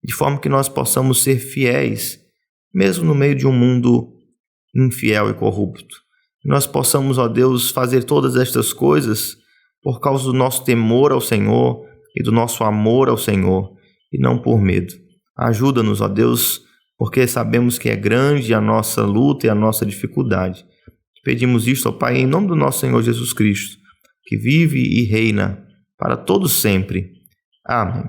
de forma que nós possamos ser fiéis, mesmo no meio de um mundo infiel e corrupto. Que nós possamos, ó Deus, fazer todas estas coisas por causa do nosso temor ao Senhor e do nosso amor ao Senhor, e não por medo. Ajuda-nos, ó Deus, porque sabemos que é grande a nossa luta e a nossa dificuldade. Pedimos isto, ó Pai, em nome do nosso Senhor Jesus Cristo, que vive e reina para todos sempre. Amém.